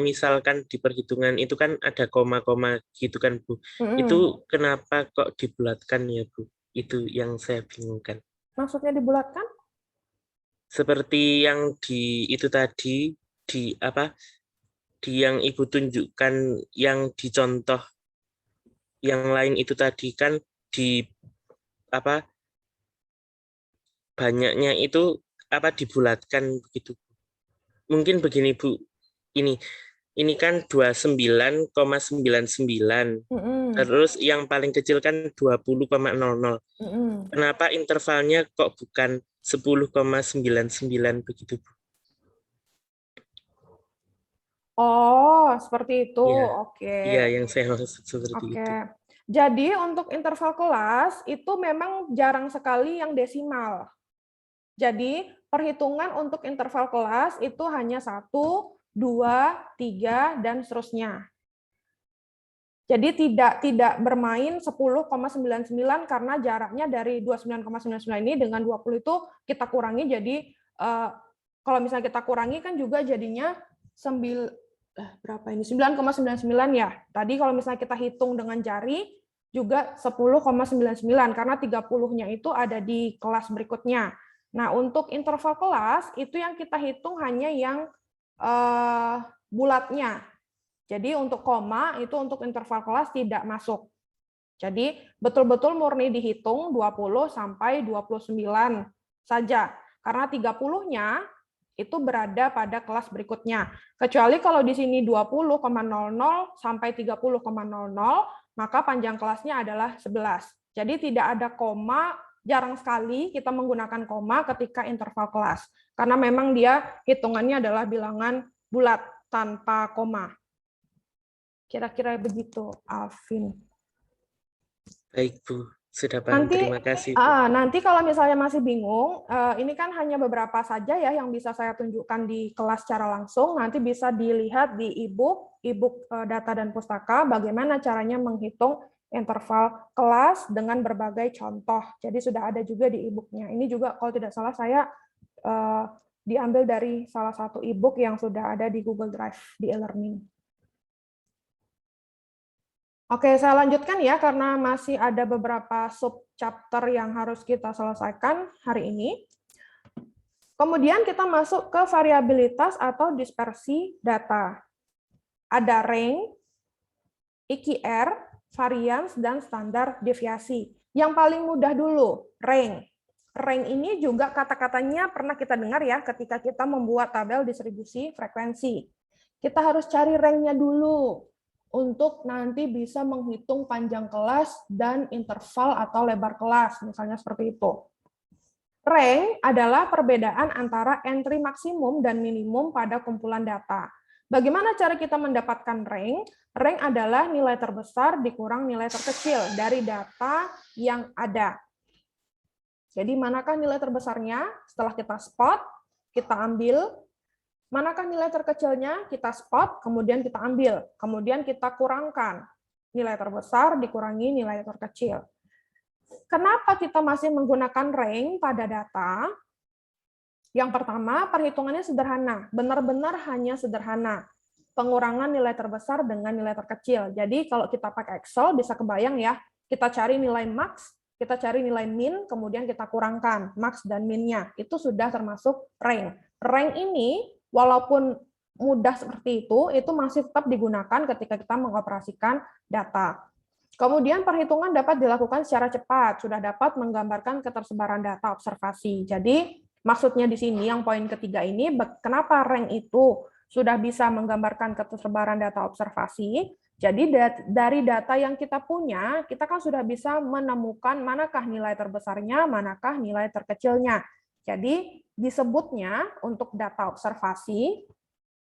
misalkan di perhitungan itu kan ada koma-koma gitu kan Bu. Mm-mm. Itu kenapa kok dibulatkan ya Bu? Itu yang saya bingungkan. Maksudnya dibulatkan? Seperti yang di itu tadi di yang Ibu tunjukkan yang di contoh yang lain itu tadi kan di banyaknya itu dibulatkan begitu. Mungkin begini Bu, ini kan 29,99. Mm-mm. Terus yang paling kecil kan 20,00. Mm-mm. Kenapa intervalnya kok bukan 10,99 begitu Bu? Oh, seperti itu. Iya, Oke. iya yang saya maksud seperti Oke. itu. Jadi untuk interval kelas itu memang jarang sekali yang desimal. Jadi perhitungan untuk interval kelas itu hanya 1, 2, 3, dan seterusnya. Jadi tidak bermain 10,99 karena jaraknya dari 29,99 ini dengan 20 itu kita kurangi jadi kalau misalnya kita kurangi kan juga jadinya 9,99 ya. Tadi kalau misalnya kita hitung dengan jari juga 10,99 karena 30-nya itu ada di kelas berikutnya. Nah, untuk interval kelas itu yang kita hitung hanya yang bulatnya. Jadi untuk koma itu untuk interval kelas tidak masuk. Jadi betul-betul murni dihitung 20 sampai 29 saja. Karena 30-nya itu berada pada kelas berikutnya. Kecuali kalau di sini 20,00 sampai 30,00, maka panjang kelasnya adalah 11. Jadi tidak ada koma, jarang sekali kita menggunakan koma ketika interval kelas. Karena memang dia hitungannya adalah bilangan bulat tanpa koma. Kira-kira begitu, Alvin. Baik Bu, sudah paham. Terima kasih Bu. Nanti kalau misalnya masih bingung, ini kan hanya beberapa saja ya yang bisa saya tunjukkan di kelas secara langsung. Nanti bisa dilihat di e-book data dan pustaka, bagaimana caranya menghitung interval kelas dengan berbagai contoh. Jadi sudah ada juga di e-booknya. Ini juga kalau tidak salah saya diambil dari salah satu e-book yang sudah ada di Google Drive di e-learning. Oke, saya lanjutkan ya, karena masih ada beberapa sub-chapter yang harus kita selesaikan hari ini. Kemudian kita masuk ke variabilitas atau dispersi data. Ada range, IQR, variance, dan standar deviasi. Yang paling mudah dulu, range. Range ini juga kata-katanya pernah kita dengar ya ketika kita membuat tabel distribusi frekuensi. Kita harus cari range-nya dulu untuk nanti bisa menghitung panjang kelas dan interval atau lebar kelas, misalnya seperti itu. Rank adalah perbedaan antara entry maksimum dan minimum pada kumpulan data. Bagaimana cara kita mendapatkan rank? Rank adalah nilai terbesar dikurang nilai terkecil dari data yang ada. Jadi manakah nilai terbesarnya? Setelah kita spot, kita ambil. Manakah nilai terkecilnya? Kita spot, kemudian kita ambil. Kemudian kita kurangkan. Nilai terbesar dikurangi nilai terkecil. Kenapa kita masih menggunakan rank pada data? Yang pertama, perhitungannya sederhana. Benar-benar hanya sederhana. Pengurangan nilai terbesar dengan nilai terkecil. Jadi kalau kita pakai Excel, bisa kebayang ya, kita cari nilai max, kita cari nilai min, kemudian kita kurangkan max dan minnya. Itu sudah termasuk rank. Rank ini, walaupun mudah seperti itu masih tetap digunakan ketika kita mengoperasikan data. Kemudian perhitungan dapat dilakukan secara cepat, sudah dapat menggambarkan ketersebaran data observasi. Jadi maksudnya di sini yang poin ketiga ini, kenapa rank itu sudah bisa menggambarkan ketersebaran data observasi? Jadi dari data yang kita punya, kita kan sudah bisa menemukan manakah nilai terbesarnya, manakah nilai terkecilnya. Jadi disebutnya untuk data observasi,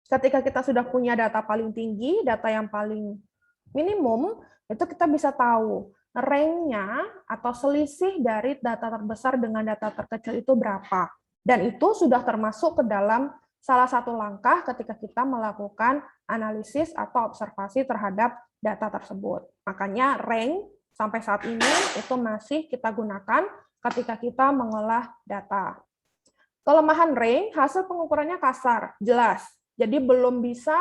ketika kita sudah punya data paling tinggi, data yang paling minimum, itu kita bisa tahu rank-nya atau selisih dari data terbesar dengan data terkecil itu berapa. Dan itu sudah termasuk ke dalam salah satu langkah ketika kita melakukan analisis atau observasi terhadap data tersebut. Makanya rank sampai saat ini itu masih kita gunakan ketika kita mengolah data. Kelemahan rank, hasil pengukurannya kasar, jelas. Jadi belum bisa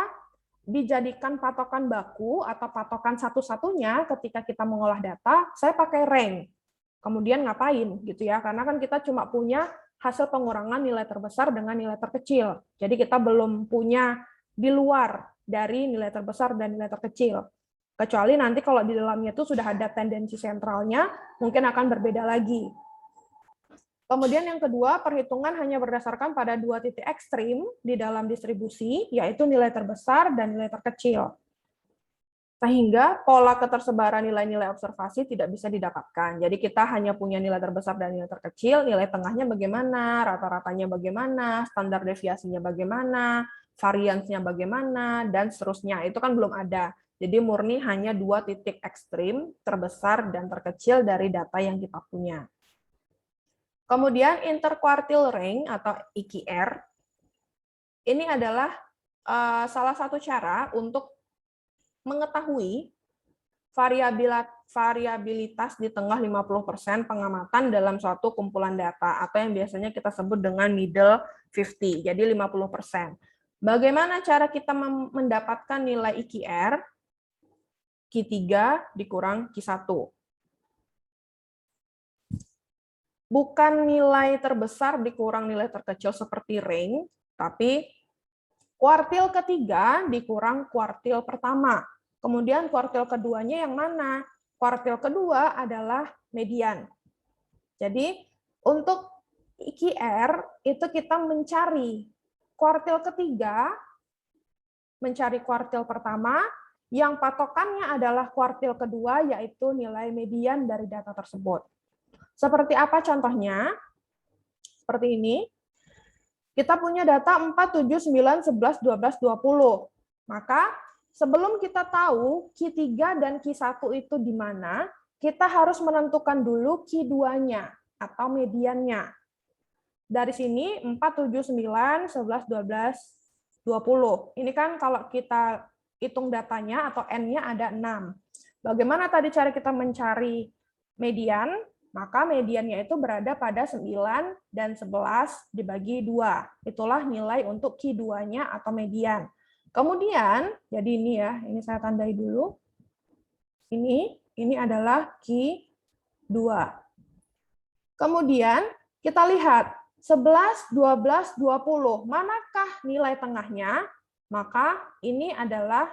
dijadikan patokan baku atau patokan satu-satunya ketika kita mengolah data, saya pakai rank. Kemudian ngapain gitu ya? Karena kan kita cuma punya hasil pengurangan nilai terbesar dengan nilai terkecil. Jadi kita belum punya di luar dari nilai terbesar dan nilai terkecil. Kecuali nanti kalau di dalamnya itu sudah ada tendensi sentralnya, mungkin akan berbeda lagi. Kemudian yang kedua, perhitungan hanya berdasarkan pada dua titik ekstrim di dalam distribusi, yaitu nilai terbesar dan nilai terkecil. Sehingga pola ketersebaran nilai-nilai observasi tidak bisa didapatkan. Jadi kita hanya punya nilai terbesar dan nilai terkecil, nilai tengahnya bagaimana, rata-ratanya bagaimana, standar deviasinya bagaimana, variansnya bagaimana, dan seterusnya. Itu kan belum ada. Jadi murni hanya dua titik ekstrim, terbesar dan terkecil dari data yang kita punya. Kemudian interquartile rank atau IQR, ini adalah salah satu cara untuk mengetahui variabilitas di tengah 50% pengamatan dalam suatu kumpulan data, atau yang biasanya kita sebut dengan middle 50, jadi 50%. Bagaimana cara kita mendapatkan nilai IQR? Q3 dikurang Q1. Bukan nilai terbesar dikurang nilai terkecil seperti rank, tapi kuartil ketiga dikurang kuartil pertama. Kemudian kuartil keduanya yang mana? Kuartil kedua adalah median. Jadi untuk IQR itu kita mencari kuartil ketiga, mencari kuartil pertama, yang patokannya adalah kuartil kedua, yaitu nilai median dari data tersebut. Seperti apa contohnya? Seperti ini. Kita punya data 4, 7, 9, 11, 12, 20. Maka sebelum kita tahu Q3 dan Q1 itu di mana, kita harus menentukan dulu Q2-nya atau mediannya. Dari sini 4, 7, 9, 11, 12, 20. Ini kan kalau kita hitung datanya atau N-nya ada 6. Bagaimana tadi cara kita mencari median? Maka mediannya itu berada pada 9 dan 11 dibagi 2. Itulah nilai untuk Q2-nya atau median. Kemudian, jadi ini ya, ini saya tandai dulu. Ini adalah Q2. Kemudian, kita lihat 11, 12, 20. Manakah nilai tengahnya? Maka ini adalah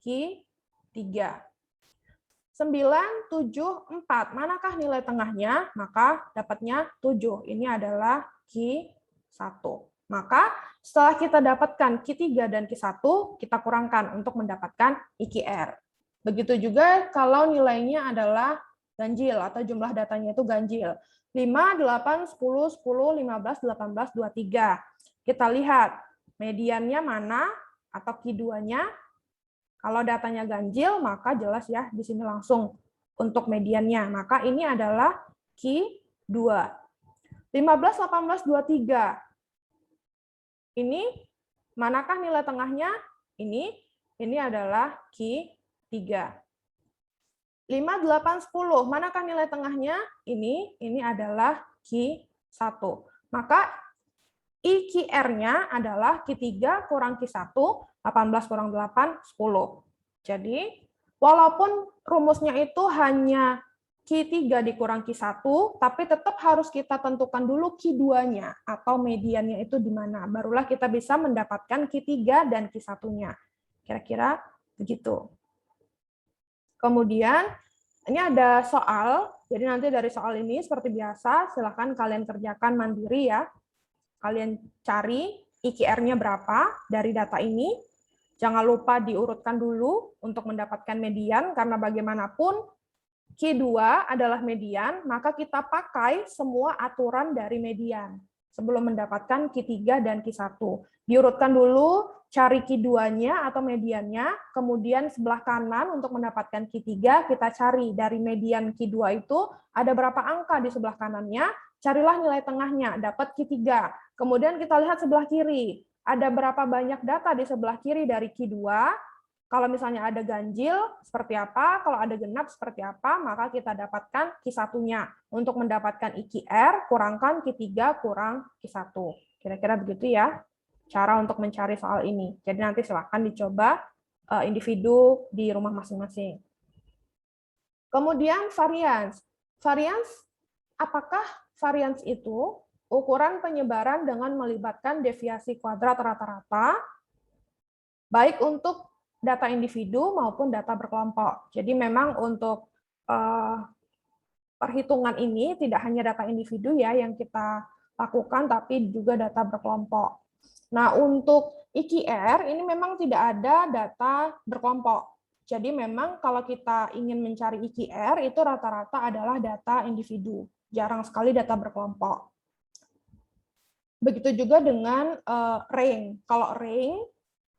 Q3. 9, 7, 4. Manakah nilai tengahnya? Maka dapatnya 7. Ini adalah Q1. Maka setelah kita dapatkan Q3 dan Q1, kita kurangkan untuk mendapatkan IQR. Begitu juga kalau nilainya adalah ganjil atau jumlah datanya itu ganjil. 5, 8, 10, 10, 15, 18, 23. Kita lihat mediannya mana atau Q2-nya. Kalau datanya ganjil, maka jelas ya di sini langsung untuk mediannya. Maka ini adalah Q2. 15, 18, 23. Ini manakah nilai tengahnya? Ini adalah Q3. 5, 8, 10. Manakah nilai tengahnya? Ini adalah Q1. Maka IQR-nya adalah Q3 kurang Q1, 18 kurang 8, 10. Jadi, walaupun rumusnya itu hanya Q3 dikurang Q1, tapi tetap harus kita tentukan dulu Q2-nya atau mediannya itu di mana. Barulah kita bisa mendapatkan Q3 dan Q1-nya. Kira-kira begitu. Kemudian, ini ada soal. Jadi nanti dari soal ini, seperti biasa, silakan kalian kerjakan mandiri ya. Kalian cari IQR-nya berapa dari data ini. Jangan lupa diurutkan dulu untuk mendapatkan median, karena bagaimanapun Q2 adalah median, maka kita pakai semua aturan dari median sebelum mendapatkan Q3 dan Q1. Diurutkan dulu, cari Q2-nya atau mediannya, kemudian sebelah kanan untuk mendapatkan Q3, kita cari dari median Q2 itu ada berapa angka di sebelah kanannya, carilah nilai tengahnya, dapat Q3. Kemudian kita lihat sebelah kiri, ada berapa banyak data di sebelah kiri dari Q2. Kalau misalnya ada ganjil, seperti apa? Kalau ada genap, seperti apa? Maka kita dapatkan Q1-nya. Untuk mendapatkan IQR, kurangkan Q3 kurang Q1. Kira-kira begitu ya, cara untuk mencari soal ini. Jadi nanti silakan dicoba individu di rumah masing-masing. Kemudian varians. Varians, apakah varians itu ukuran penyebaran dengan melibatkan deviasi kuadrat rata-rata, baik untuk data individu maupun data berkelompok. Jadi memang untuk perhitungan ini tidak hanya data individu ya yang kita lakukan, tapi juga data berkelompok. Nah, untuk IQR ini memang tidak ada data berkelompok. Jadi memang kalau kita ingin mencari IQR itu rata-rata adalah data individu, jarang sekali data berkelompok. Begitu juga dengan range. Kalau range,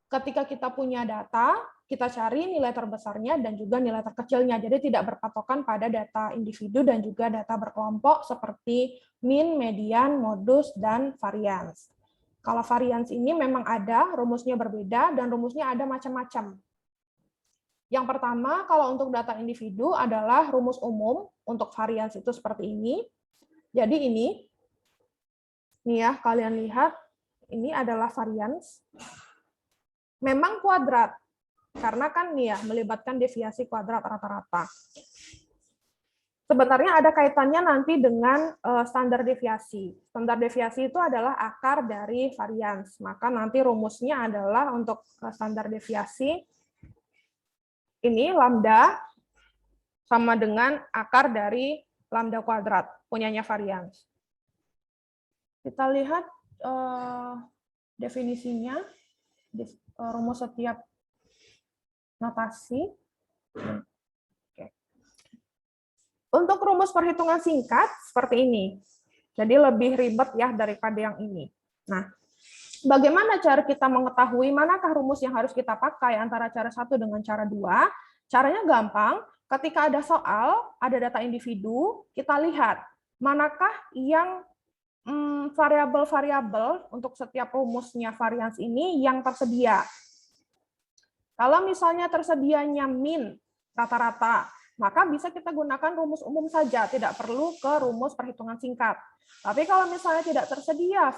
ketika kita punya data, kita cari nilai terbesarnya dan juga nilai terkecilnya. Jadi tidak berpatokan pada data individu dan juga data berkelompok seperti mean, median, modus, dan varians. Kalau varians ini memang ada, rumusnya berbeda, dan rumusnya ada macam-macam. Yang pertama, kalau untuk data individu adalah rumus umum untuk varians itu seperti ini. Jadi ini ya, kalian lihat, ini adalah varians. Memang kuadrat, karena kan nih ya melibatkan deviasi kuadrat rata-rata. Sebenarnya ada kaitannya nanti dengan standar deviasi. Standar deviasi itu adalah akar dari varians. Maka nanti rumusnya adalah untuk standar deviasi, ini lambda sama dengan akar dari lambda kuadrat, punyanya varians. Kita lihat definisinya, rumus setiap notasi. Oke. Untuk rumus perhitungan singkat seperti ini. Jadi lebih ribet ya daripada yang ini. Nah, bagaimana cara kita mengetahui manakah rumus yang harus kita pakai antara cara 1 dengan cara 2? Caranya gampang. Ketika ada soal, ada data individu, kita lihat manakah yang variabel-variabel untuk setiap rumusnya varians ini yang tersedia. Kalau misalnya tersedianya min rata-rata, maka bisa kita gunakan rumus umum saja, tidak perlu ke rumus perhitungan singkat. Tapi kalau misalnya tidak tersedia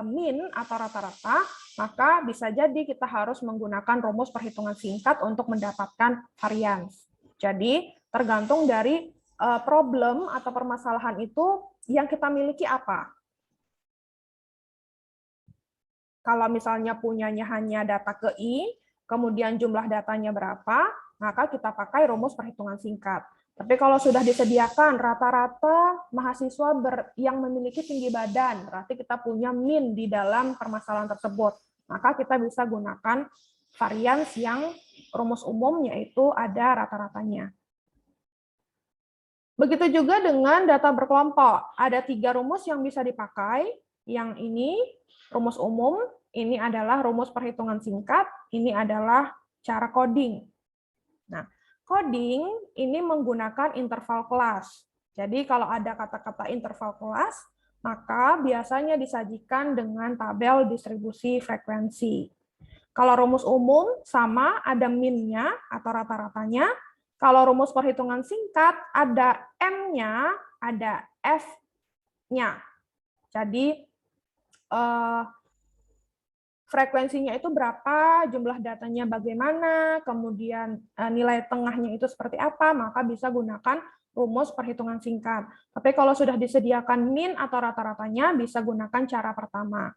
min atau rata-rata, maka bisa jadi kita harus menggunakan rumus perhitungan singkat untuk mendapatkan varians. Jadi tergantung dari problem atau permasalahan itu yang kita miliki apa. Kalau misalnya punyanya hanya data ke I, kemudian jumlah datanya berapa, maka kita pakai rumus perhitungan singkat. Tapi kalau sudah disediakan rata-rata mahasiswa yang memiliki tinggi badan, berarti kita punya min di dalam permasalahan tersebut, maka kita bisa gunakan varians yang rumus umum, yaitu ada rata-ratanya. Begitu juga dengan data berkelompok. Ada 3 rumus yang bisa dipakai. Yang ini rumus umum, ini adalah rumus perhitungan singkat, ini adalah cara coding. Nah, coding ini menggunakan interval kelas. Jadi kalau ada kata-kata interval kelas, maka biasanya disajikan dengan tabel distribusi frekuensi. Kalau rumus umum sama ada min-nya atau rata-ratanya. Kalau rumus perhitungan singkat ada M-nya, ada F-nya. Jadi frekuensinya itu berapa, jumlah datanya bagaimana, kemudian nilai tengahnya itu seperti apa, maka bisa gunakan rumus perhitungan singkat. Tapi kalau sudah disediakan min atau rata-ratanya, bisa gunakan cara pertama.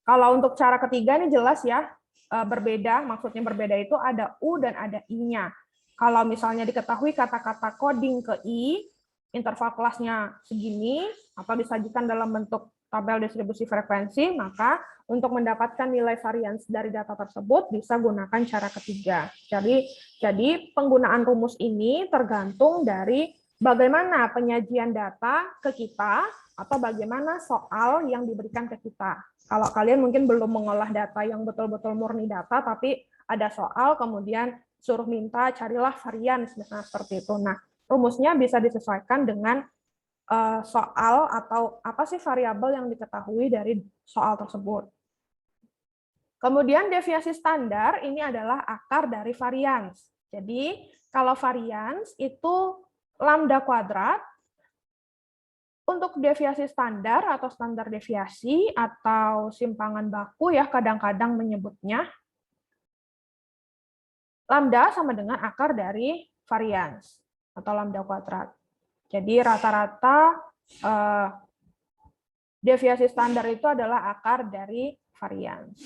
Kalau untuk cara ketiga ini jelas ya, berbeda, maksudnya berbeda itu ada U dan ada I-nya. Kalau misalnya diketahui kata-kata coding ke I, interval kelasnya segini, atau disajikan dalam bentuk tabel distribusi frekuensi, maka untuk mendapatkan nilai varians dari data tersebut bisa gunakan cara ketiga. Jadi penggunaan rumus ini tergantung dari bagaimana penyajian data ke kita atau bagaimana soal yang diberikan ke kita. Kalau kalian mungkin belum mengolah data yang betul-betul murni data, tapi ada soal, kemudian suruh minta carilah varians, misalnya seperti itu. Nah, rumusnya bisa disesuaikan dengan soal atau apa sih variabel yang diketahui dari soal tersebut. Kemudian deviasi standar ini adalah akar dari varians. Jadi kalau varians itu lambda kuadrat. Untuk deviasi standar atau standar deviasi atau simpangan baku ya kadang-kadang menyebutnya, lambda sama dengan akar dari varians atau lambda kuadrat. Jadi rata-rata deviasi standar itu adalah akar dari varians.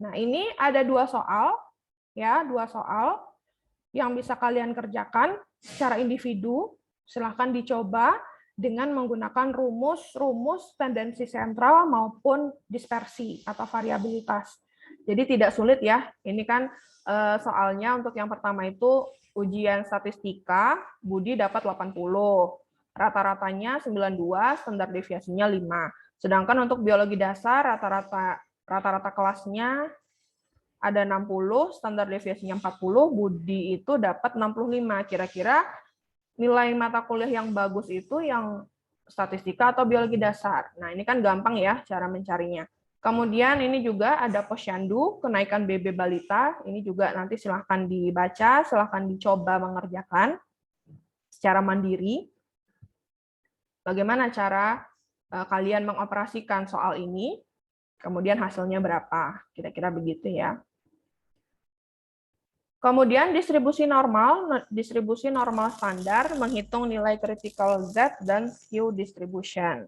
Nah, ini ada 2 soal ya, 2 soal yang bisa kalian kerjakan secara individu. Silahkan dicoba dengan menggunakan rumus tendensi sentral maupun dispersi atau variabilitas. Jadi tidak sulit ya. Ini kan soalnya untuk yang pertama itu ujian statistika, Budi dapat 80. Rata-ratanya 92, standar deviasinya 5. Sedangkan untuk biologi dasar rata-rata kelasnya ada 60, standar deviasinya 40, Budi itu dapat 65. Kira-kira nilai mata kuliah yang bagus itu yang statistika atau biologi dasar. Nah, ini kan gampang ya cara mencarinya. Kemudian ini juga ada posyandu, kenaikan BB balita. Ini juga nanti silahkan dibaca, silahkan dicoba mengerjakan secara mandiri. Bagaimana cara kalian mengoperasikan soal ini, kemudian hasilnya berapa. Kira-kira begitu ya. Kemudian distribusi normal standar menghitung nilai critical Z dan skew distribution.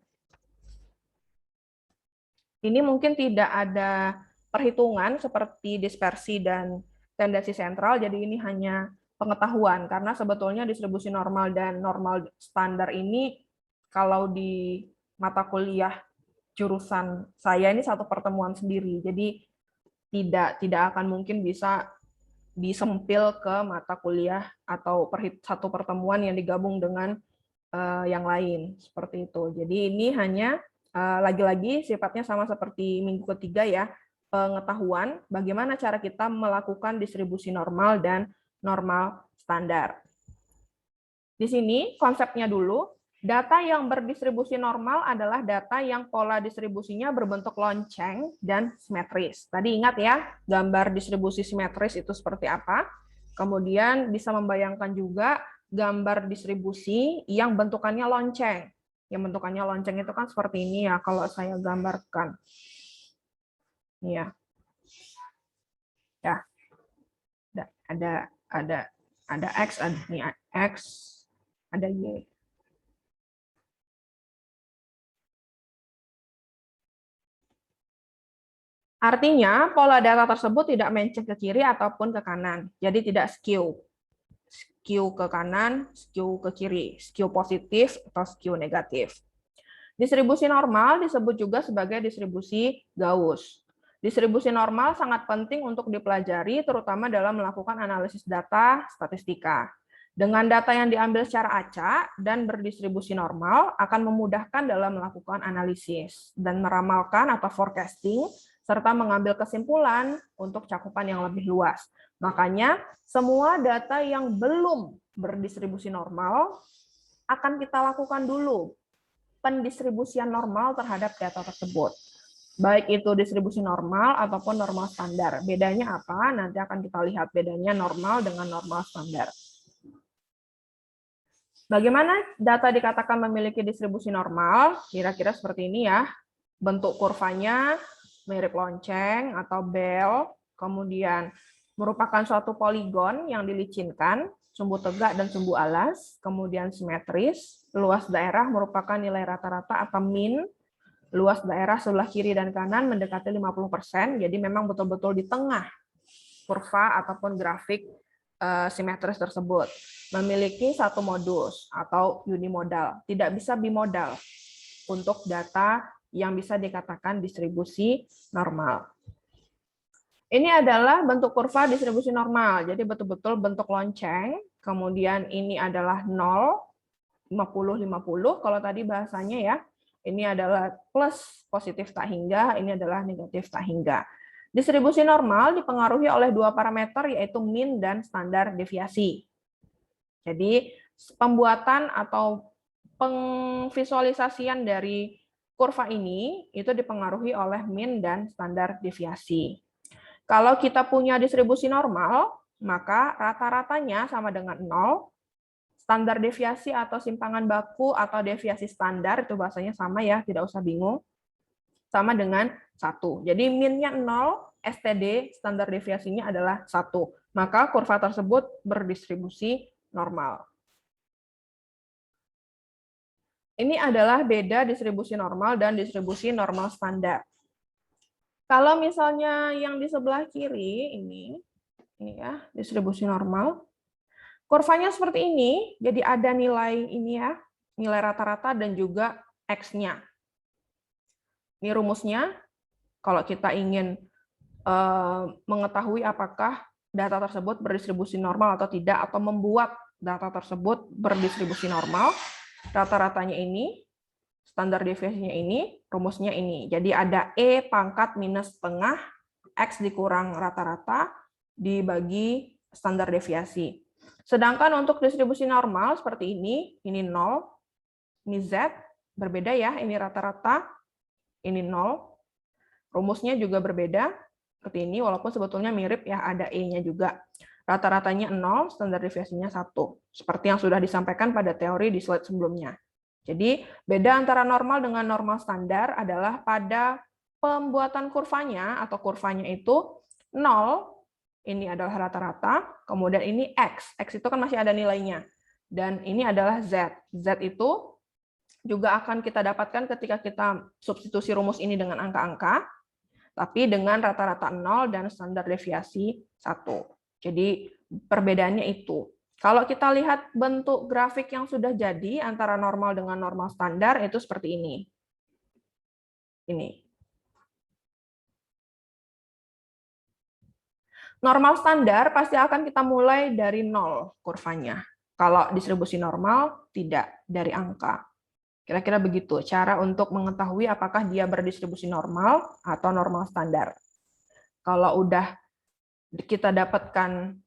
Ini mungkin tidak ada perhitungan seperti dispersi dan tendensi sentral, jadi ini hanya pengetahuan, karena sebetulnya distribusi normal dan normal standar ini kalau di mata kuliah jurusan saya ini satu pertemuan sendiri, jadi tidak akan mungkin bisa disempil ke mata kuliah atau satu pertemuan yang digabung dengan yang lain seperti itu. Jadi ini hanya lagi-lagi sifatnya sama seperti minggu ketiga ya, pengetahuan bagaimana cara kita melakukan distribusi normal dan normal standar. Di sini konsepnya dulu. Data yang berdistribusi normal adalah data yang pola distribusinya berbentuk lonceng dan simetris. Tadi ingat ya, gambar distribusi simetris itu seperti apa. Kemudian bisa membayangkan juga gambar distribusi yang bentukannya lonceng. Yang bentukannya lonceng itu kan seperti ini ya, kalau saya gambarkan. Iya. Ya. Ada X, ada Y. Artinya, pola data tersebut tidak menceng ke kiri ataupun ke kanan. Jadi tidak skew. Skew ke kanan, skew ke kiri. Skew positif atau skew negatif. Distribusi normal disebut juga sebagai distribusi Gauss. Distribusi normal sangat penting untuk dipelajari, terutama dalam melakukan analisis data statistika. Dengan data yang diambil secara acak dan berdistribusi normal akan memudahkan dalam melakukan analisis dan meramalkan atau forecasting, serta mengambil kesimpulan untuk cakupan yang lebih luas. Makanya, semua data yang belum berdistribusi normal akan kita lakukan dulu pendistribusian normal terhadap data tersebut. Baik itu distribusi normal ataupun normal standar. Bedanya apa? Nanti akan kita lihat bedanya normal dengan normal standar. Bagaimana data dikatakan memiliki distribusi normal? Kira-kira seperti ini ya. Bentuk kurvanya mirip lonceng atau bel, kemudian merupakan suatu poligon yang dilicinkan, sumbu tegak dan sumbu alas, kemudian simetris, luas daerah merupakan nilai rata-rata atau min, luas daerah sebelah kiri dan kanan mendekati 50%, jadi memang betul-betul di tengah kurva ataupun grafik simetris tersebut. Memiliki satu modus atau unimodal, tidak bisa bimodal untuk data yang bisa dikatakan distribusi normal. Ini adalah bentuk kurva distribusi normal, jadi betul-betul bentuk lonceng, kemudian ini adalah 0, 50, 50, kalau tadi bahasanya ya, ini adalah plus positif tak hingga, ini adalah negatif tak hingga. Distribusi normal dipengaruhi oleh dua parameter, yaitu min dan standar deviasi. Jadi, pembuatan atau pengvisualisasian dari kurva ini itu dipengaruhi oleh min dan standar deviasi. Kalau kita punya distribusi normal, maka rata-ratanya sama dengan 0, standar deviasi atau simpangan baku atau deviasi standar, itu bahasanya sama ya, tidak usah bingung, sama dengan 1. Jadi minnya 0, STD, standar deviasinya adalah 1. Maka kurva tersebut berdistribusi normal. Ini adalah beda distribusi normal dan distribusi normal standar. Kalau misalnya yang di sebelah kiri, ini ya, distribusi normal, kurvanya seperti ini, jadi ada nilai ini ya, nilai rata-rata dan juga X-nya. Ini rumusnya, kalau kita ingin mengetahui apakah data tersebut berdistribusi normal atau tidak, atau membuat data tersebut berdistribusi normal, rata-ratanya ini, standar deviasinya ini, rumusnya ini. Jadi ada E pangkat minus setengah, X dikurang rata-rata, dibagi standar deviasi. Sedangkan untuk distribusi normal seperti ini 0, ini Z, berbeda ya, ini rata-rata, ini 0. Rumusnya juga berbeda, seperti ini, walaupun sebetulnya mirip ya, ada E-nya juga. Rata-ratanya 0, standar deviasinya 1. Seperti yang sudah disampaikan pada teori di slide sebelumnya. Jadi, beda antara normal dengan normal standar adalah pada pembuatan kurvanya, atau kurvanya itu 0, ini adalah rata-rata, kemudian ini X. X itu kan masih ada nilainya. Dan ini adalah Z. Z itu juga akan kita dapatkan ketika kita substitusi rumus ini dengan angka-angka, tapi dengan rata-rata 0 dan standar deviasi 1. Jadi perbedaannya itu. Kalau kita lihat bentuk grafik yang sudah jadi antara normal dengan normal standar, itu seperti ini. Ini. Normal standar pasti akan kita mulai dari 0 kurvanya. Kalau distribusi normal, tidak, dari angka. Kira-kira begitu cara untuk mengetahui apakah dia berdistribusi normal atau normal standar. Kalau udah kita dapatkan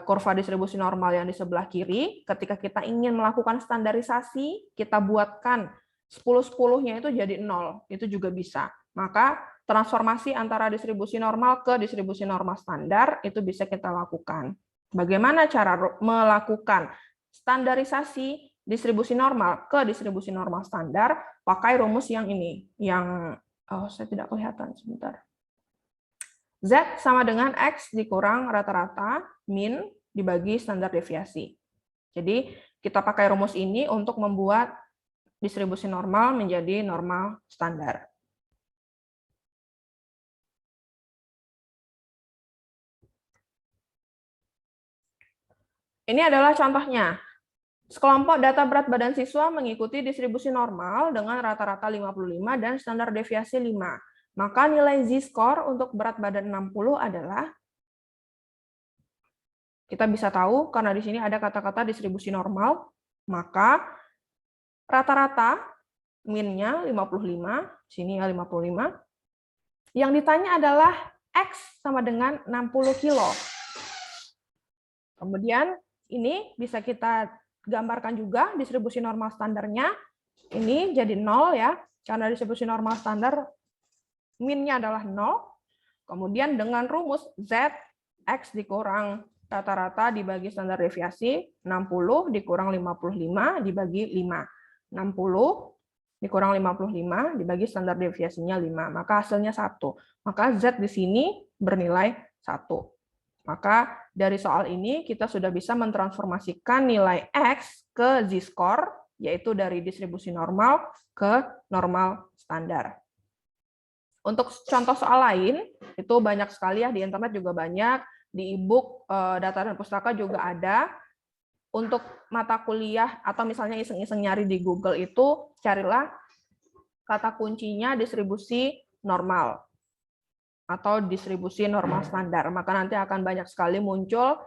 kurva distribusi normal yang di sebelah kiri, ketika kita ingin melakukan standarisasi, kita buatkan 10-10-nya itu jadi 0, itu juga bisa. Maka transformasi antara distribusi normal ke distribusi normal standar itu bisa kita lakukan. Bagaimana cara melakukan standarisasi distribusi normal ke distribusi normal standar? Pakai rumus yang ini, yang saya tidak kelihatan sebentar. Z sama dengan X dikurang rata-rata min dibagi standar deviasi. Jadi kita pakai rumus ini untuk membuat distribusi normal menjadi normal standar. Ini adalah contohnya. Sekelompok data berat badan siswa mengikuti distribusi normal dengan rata-rata 55 dan standar deviasi 5. Maka nilai z-score untuk berat badan 60 adalah, kita bisa tahu karena di sini ada kata-kata distribusi normal, maka rata-rata min-nya 55, sini ya 55. Yang ditanya adalah X sama dengan 60 kilo. Kemudian ini bisa kita gambarkan juga distribusi normal standarnya. Ini jadi 0 ya, karena distribusi normal standar min-nya adalah 0. Kemudian dengan rumus Z, X dikurang rata-rata dibagi standar deviasi, 60 dikurang 55 dibagi 5. 60 dikurang 55 dibagi standar deviasinya 5. Maka hasilnya 1. Maka Z di sini bernilai 1. Maka dari soal ini kita sudah bisa mentransformasikan nilai X ke z-score, yaitu dari distribusi normal ke normal standar. Untuk contoh soal lain, itu banyak sekali ya, di internet juga banyak, di e-book, data dan pustaka juga ada. Untuk mata kuliah atau misalnya iseng-iseng nyari di Google itu, carilah kata kuncinya distribusi normal atau distribusi normal standar. Maka nanti akan banyak sekali muncul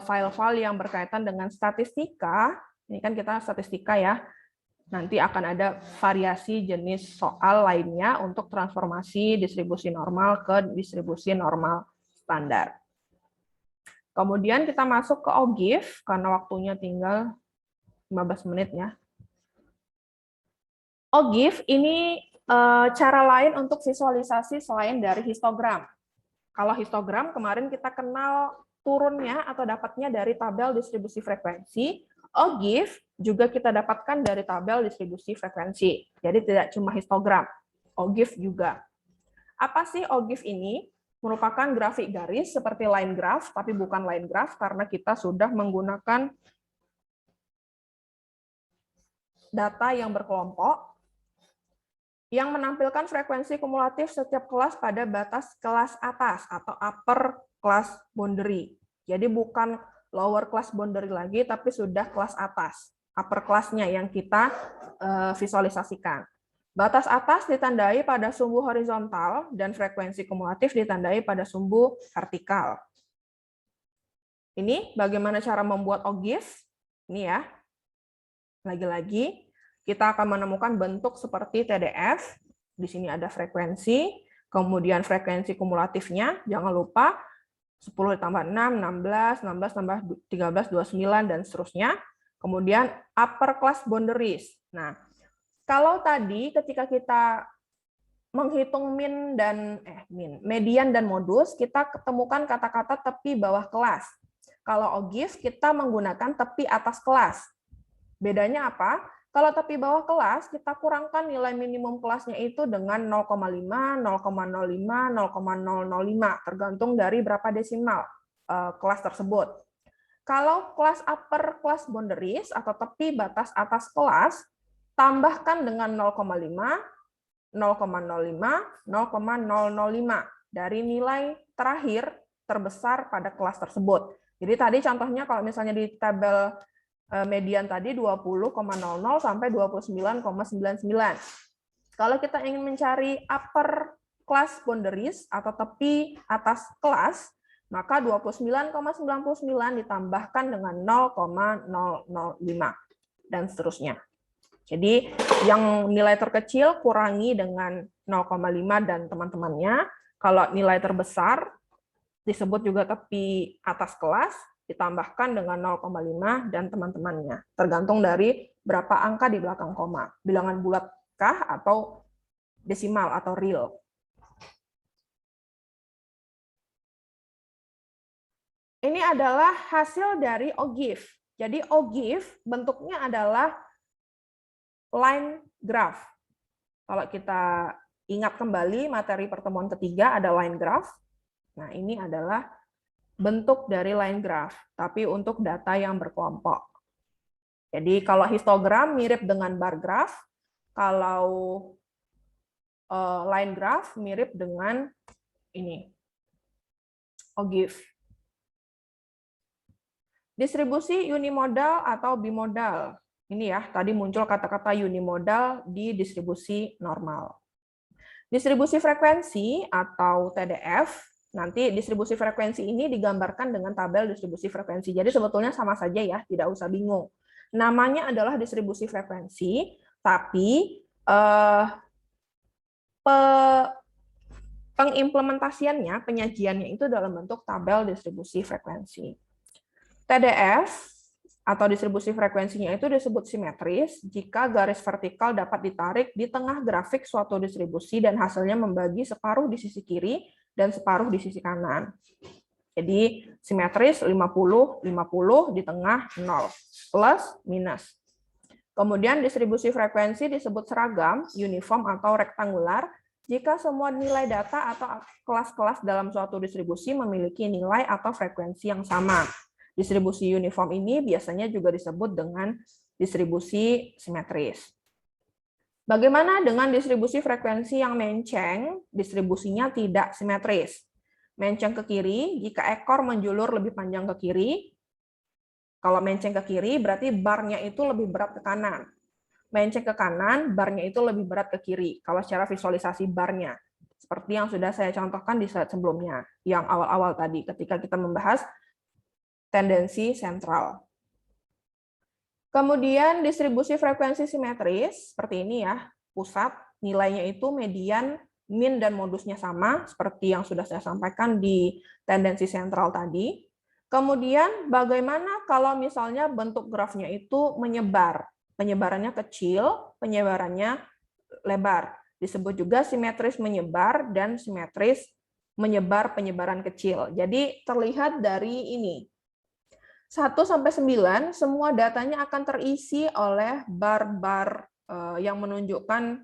file-file yang berkaitan dengan statistika. Ini kan kita statistika ya. Nanti akan ada variasi jenis soal lainnya untuk transformasi distribusi normal ke distribusi normal standar. Kemudian kita masuk ke OGIF, karena waktunya tinggal 15 menit ya. OGIF ini cara lain untuk visualisasi selain dari histogram. Kalau histogram kemarin kita kenal turunnya atau dapatnya dari tabel distribusi frekuensi. OGIF juga kita dapatkan dari tabel distribusi frekuensi. Jadi tidak cuma histogram, OGIF juga. Apa sih OGIF ini? Merupakan grafik garis seperti line graph, tapi bukan line graph karena kita sudah menggunakan data yang berkelompok yang menampilkan frekuensi kumulatif setiap kelas pada batas kelas atas atau upper class boundary. Jadi bukan lower class boundary lagi, tapi sudah kelas atas, upper class-nya yang kita visualisasikan. Batas atas ditandai pada sumbu horizontal dan frekuensi kumulatif ditandai pada sumbu vertikal. Ini bagaimana cara membuat OGIF? Ini ya. Lagi-lagi kita akan menemukan bentuk seperti TDF. Di sini ada frekuensi, kemudian frekuensi kumulatifnya, jangan lupa 10 ditambah 6, 16, 16 tambah 13, 29, dan seterusnya. Kemudian upper class boundaries. Nah, kalau tadi ketika kita menghitung median dan modus, kita ketemukan kata-kata tepi bawah kelas. Kalau OGIF, kita menggunakan tepi atas kelas. Bedanya apa? Kalau tepi bawah kelas, kita kurangkan nilai minimum kelasnya itu dengan 0,5, 0,05, 0,005, tergantung dari berapa desimal kelas tersebut. Kalau kelas upper class boundaries atau tepi batas atas kelas, tambahkan dengan 0,5, 0,05, 0,005 dari nilai terakhir terbesar pada kelas tersebut. Jadi tadi contohnya kalau misalnya di tabel median tadi 20,00 sampai 29,99. Kalau kita ingin mencari upper class boundaries atau tepi atas kelas, maka 29,99 ditambahkan dengan 0,005 dan seterusnya. Jadi yang nilai terkecil kurangi dengan 0,5 dan teman-temannya. Kalau nilai terbesar disebut juga tepi atas kelas, ditambahkan dengan 0,5 dan teman-temannya. Tergantung dari berapa angka di belakang koma. Bilangan bulatkah atau desimal atau real. Ini adalah hasil dari OGIF. Jadi OGIF bentuknya adalah line graph. Kalau kita ingat kembali materi pertemuan ketiga ada line graph. Nah, ini adalah bentuk dari line graph, tapi untuk data yang berkelompok. Jadi kalau histogram mirip dengan bar graph, kalau line graph mirip dengan ini, OGIF. Distribusi unimodal atau bimodal. Ini ya, tadi muncul kata-kata unimodal di distribusi normal. Distribusi frekuensi atau TDF, nanti distribusi frekuensi ini digambarkan dengan tabel distribusi frekuensi. Jadi sebetulnya sama saja ya, tidak usah bingung. Namanya adalah distribusi frekuensi, tapi pengimplementasiannya, penyajiannya itu dalam bentuk tabel distribusi frekuensi. TDF atau distribusi frekuensinya itu disebut simetris jika garis vertikal dapat ditarik di tengah grafik suatu distribusi dan hasilnya membagi separuh di sisi kiri dan separuh di sisi kanan. Jadi simetris 50-50 di tengah 0, plus minus. Kemudian distribusi frekuensi disebut seragam, uniform atau rektangular jika semua nilai data atau kelas-kelas dalam suatu distribusi memiliki nilai atau frekuensi yang sama. Distribusi uniform ini biasanya juga disebut dengan distribusi simetris. Bagaimana dengan distribusi frekuensi yang menceng? Distribusinya tidak simetris. Menceng ke kiri, jika ekor menjulur lebih panjang ke kiri. Kalau menceng ke kiri, berarti barnya itu lebih berat ke kanan. Menceng ke kanan, barnya itu lebih berat ke kiri. Kalau secara visualisasi barnya. Seperti yang sudah saya contohkan di slide sebelumnya. Yang awal-awal tadi, ketika kita membahas tendensi sentral. Kemudian distribusi frekuensi simetris seperti ini ya, pusat nilainya itu median, min dan modusnya sama seperti yang sudah saya sampaikan di tendensi sentral tadi. Kemudian bagaimana kalau misalnya bentuk grafnya itu menyebar, penyebarannya kecil, penyebarannya lebar. Disebut juga simetris menyebar dan simetris menyebar penyebaran kecil. Jadi terlihat dari ini. 1-9 semua datanya akan terisi oleh bar-bar yang menunjukkan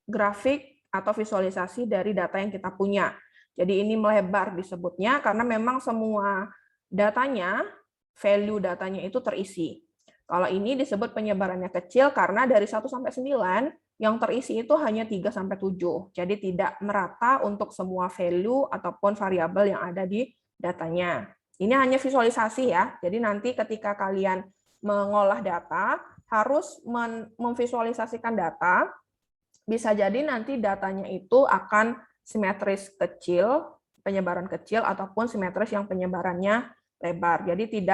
grafik atau visualisasi dari data yang kita punya. Jadi ini melebar disebutnya karena memang semua datanya, value datanya itu terisi. Kalau ini disebut penyebarannya kecil karena dari 1-9 yang terisi itu hanya 3-7. Jadi tidak merata untuk semua value ataupun variabel yang ada di datanya. Ini hanya visualisasi ya. Jadi nanti ketika kalian mengolah data, harus memvisualisasikan data. Bisa jadi nanti datanya itu akan simetris kecil, penyebaran kecil, ataupun simetris yang penyebarannya lebar. Jadi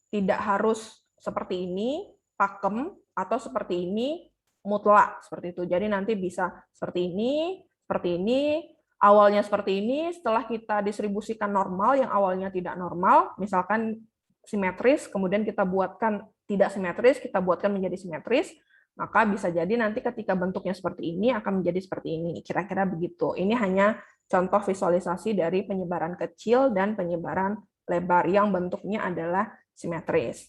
tidak harus seperti ini, pakem, atau seperti ini, mutlak. Seperti itu. Jadi nanti bisa seperti ini, awalnya seperti ini, setelah kita distribusikan normal, yang awalnya tidak normal, misalkan simetris, kemudian kita buatkan tidak simetris, kita buatkan menjadi simetris, maka bisa jadi nanti ketika bentuknya seperti ini akan menjadi seperti ini. Kira-kira begitu. Ini hanya contoh visualisasi dari penyebaran kecil dan penyebaran lebar yang bentuknya adalah simetris.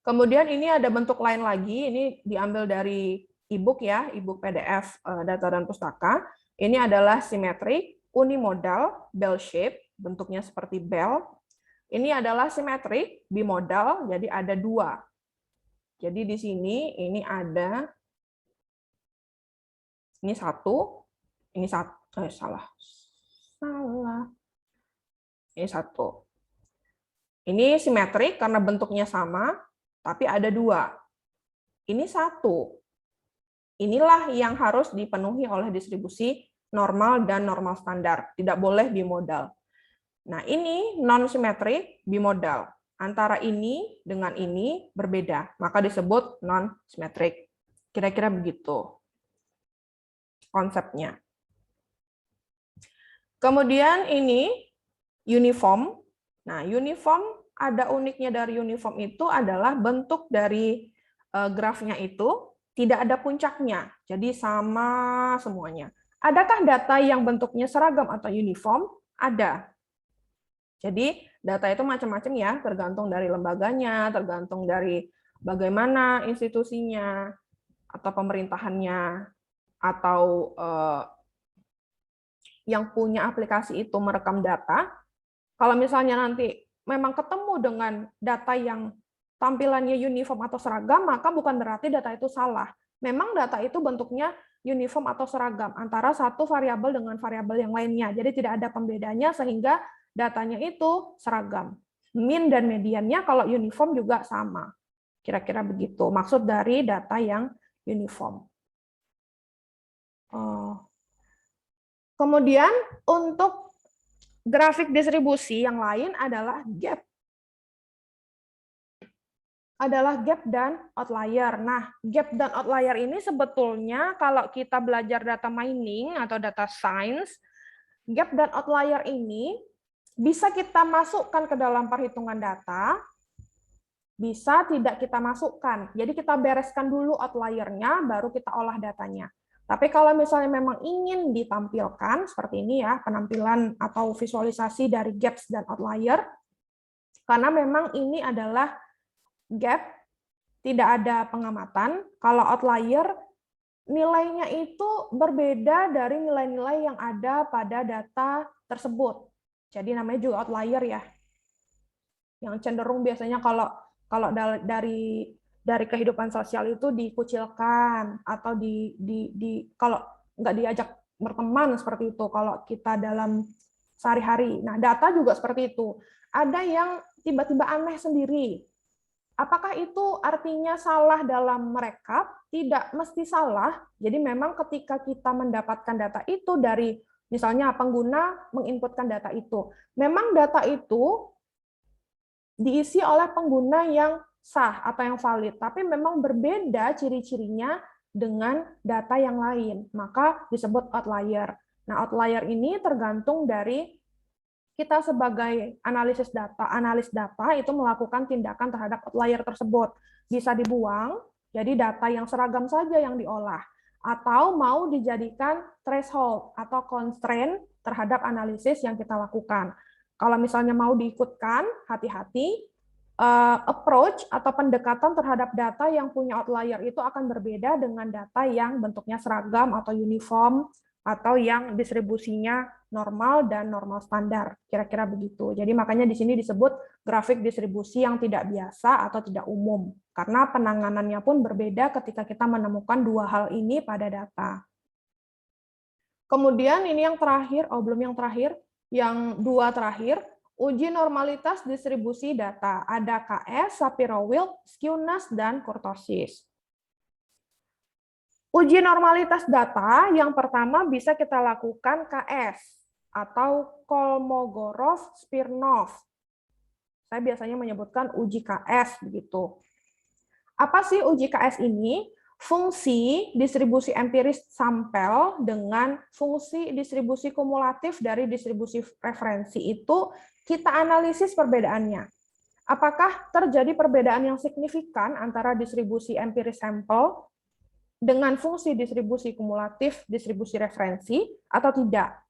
Kemudian ini ada bentuk lain lagi, ini diambil dari e-book ya, e-book PDF data dan pustaka. Ini adalah simetrik, unimodal, bell shape, bentuknya seperti bell. Ini adalah simetrik, bimodal, jadi ada dua. Jadi di sini ini ada, ini satu, ini satu, salah. Ini satu. Ini simetrik karena bentuknya sama, tapi ada dua. Ini satu. Inilah yang harus dipenuhi oleh distribusi normal dan normal standar. Tidak boleh bimodal. Nah, ini non-simetrik bimodal. Antara ini dengan ini berbeda. Maka disebut non-simetrik. Kira-kira begitu konsepnya. Kemudian ini uniform. Nah, uniform, ada uniknya dari uniform itu adalah bentuk dari grafnya itu tidak ada puncaknya, jadi sama semuanya. Adakah data yang bentuknya seragam atau uniform? Ada. Jadi data itu macam-macam ya, tergantung dari lembaganya, tergantung dari bagaimana institusinya, atau pemerintahannya, atau yang punya aplikasi itu merekam data. Kalau misalnya nanti memang ketemu dengan data yang tampilannya uniform atau seragam, maka bukan berarti data itu salah. Memang data itu bentuknya uniform atau seragam antara satu variabel dengan variabel yang lainnya. Jadi tidak ada pembedanya sehingga datanya itu seragam. Min dan mediannya kalau uniform juga sama. Kira-kira begitu. Maksud dari data yang uniform. Kemudian untuk grafik distribusi yang lain adalah gap. Dan outlier. Nah, gap dan outlier ini sebetulnya kalau kita belajar data mining atau data science, gap dan outlier ini bisa kita masukkan ke dalam perhitungan data, bisa tidak kita masukkan. Jadi kita bereskan dulu outlier-nya, baru kita olah datanya. Tapi kalau misalnya memang ingin ditampilkan, seperti ini ya, penampilan atau visualisasi dari gaps dan outlier, karena memang ini adalah gap, tidak ada pengamatan. Kalau outlier, nilainya itu berbeda dari nilai-nilai yang ada pada data tersebut. Jadi namanya juga outlier ya. Yang cenderung biasanya kalau dari kehidupan sosial itu dikucilkan atau kalau nggak diajak berteman seperti itu kalau kita dalam sehari-hari. Nah, data juga seperti itu. Ada yang tiba-tiba aneh sendiri. Apakah itu artinya salah dalam merekap? Tidak mesti salah. Jadi memang ketika kita mendapatkan data itu dari misalnya pengguna menginputkan data itu, memang data itu diisi oleh pengguna yang sah atau yang valid, tapi memang berbeda ciri-cirinya dengan data yang lain, maka disebut outlier. Nah, outlier ini tergantung dari kita sebagai analis data itu melakukan tindakan terhadap outlier tersebut. Bisa dibuang, jadi data yang seragam saja yang diolah, atau mau dijadikan threshold atau constraint terhadap analisis yang kita lakukan. Kalau misalnya mau diikutkan, hati-hati, approach atau pendekatan terhadap data yang punya outlier itu akan berbeda dengan data yang bentuknya seragam atau uniform atau yang distribusinya normal dan normal standar, kira-kira begitu. Jadi makanya di sini disebut grafik distribusi yang tidak biasa atau tidak umum, karena penanganannya pun berbeda ketika kita menemukan dua hal ini pada data. Kemudian ini yang terakhir, belum yang terakhir, yang dua terakhir, uji normalitas distribusi data. Ada KS, Shapiro-Wilk, skewness, dan kurtosis. Uji normalitas data yang pertama bisa kita lakukan KS atau Kolmogorov-Smirnov. Saya biasanya menyebutkan uji KS begitu. Apa sih uji KS ini? Fungsi distribusi empiris sampel dengan fungsi distribusi kumulatif dari distribusi referensi itu kita analisis perbedaannya. Apakah terjadi perbedaan yang signifikan antara distribusi empiris sampel dengan fungsi distribusi kumulatif, distribusi referensi, atau tidak?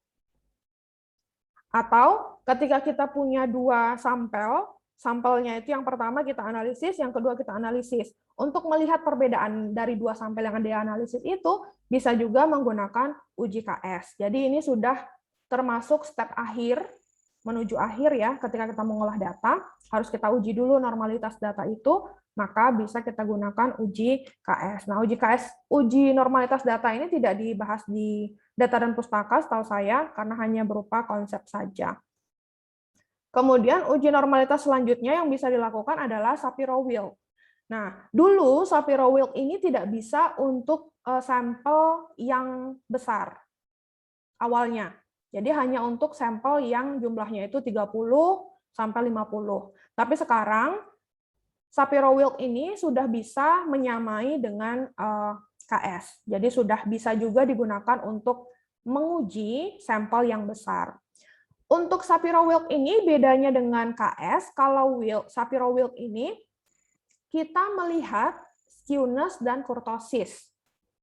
Atau ketika kita punya dua sampel, sampelnya itu yang pertama kita analisis, yang kedua kita analisis. Untuk melihat perbedaan dari dua sampel yang dianalisis itu, bisa juga menggunakan uji KS. Jadi ini sudah termasuk step akhir, menuju akhir ya, ketika kita mengolah data, harus kita uji dulu normalitas data itu, maka bisa kita gunakan uji KS. Nah, uji normalitas data ini tidak dibahas di data dan pustaka setahu saya, karena hanya berupa konsep saja. Kemudian uji normalitas selanjutnya yang bisa dilakukan adalah Shapiro-Wilk. Nah, dulu Shapiro-Wilk ini tidak bisa untuk sampel yang besar awalnya. Jadi hanya untuk sampel yang jumlahnya itu 30 sampai 50. Tapi sekarang Shapiro-Wilk ini sudah bisa menyamai dengan KS. Jadi sudah bisa juga digunakan untuk menguji sampel yang besar. Untuk Shapiro-Wilk ini bedanya dengan KS, kalau Shapiro-Wilk ini kita melihat skewness dan kurtosis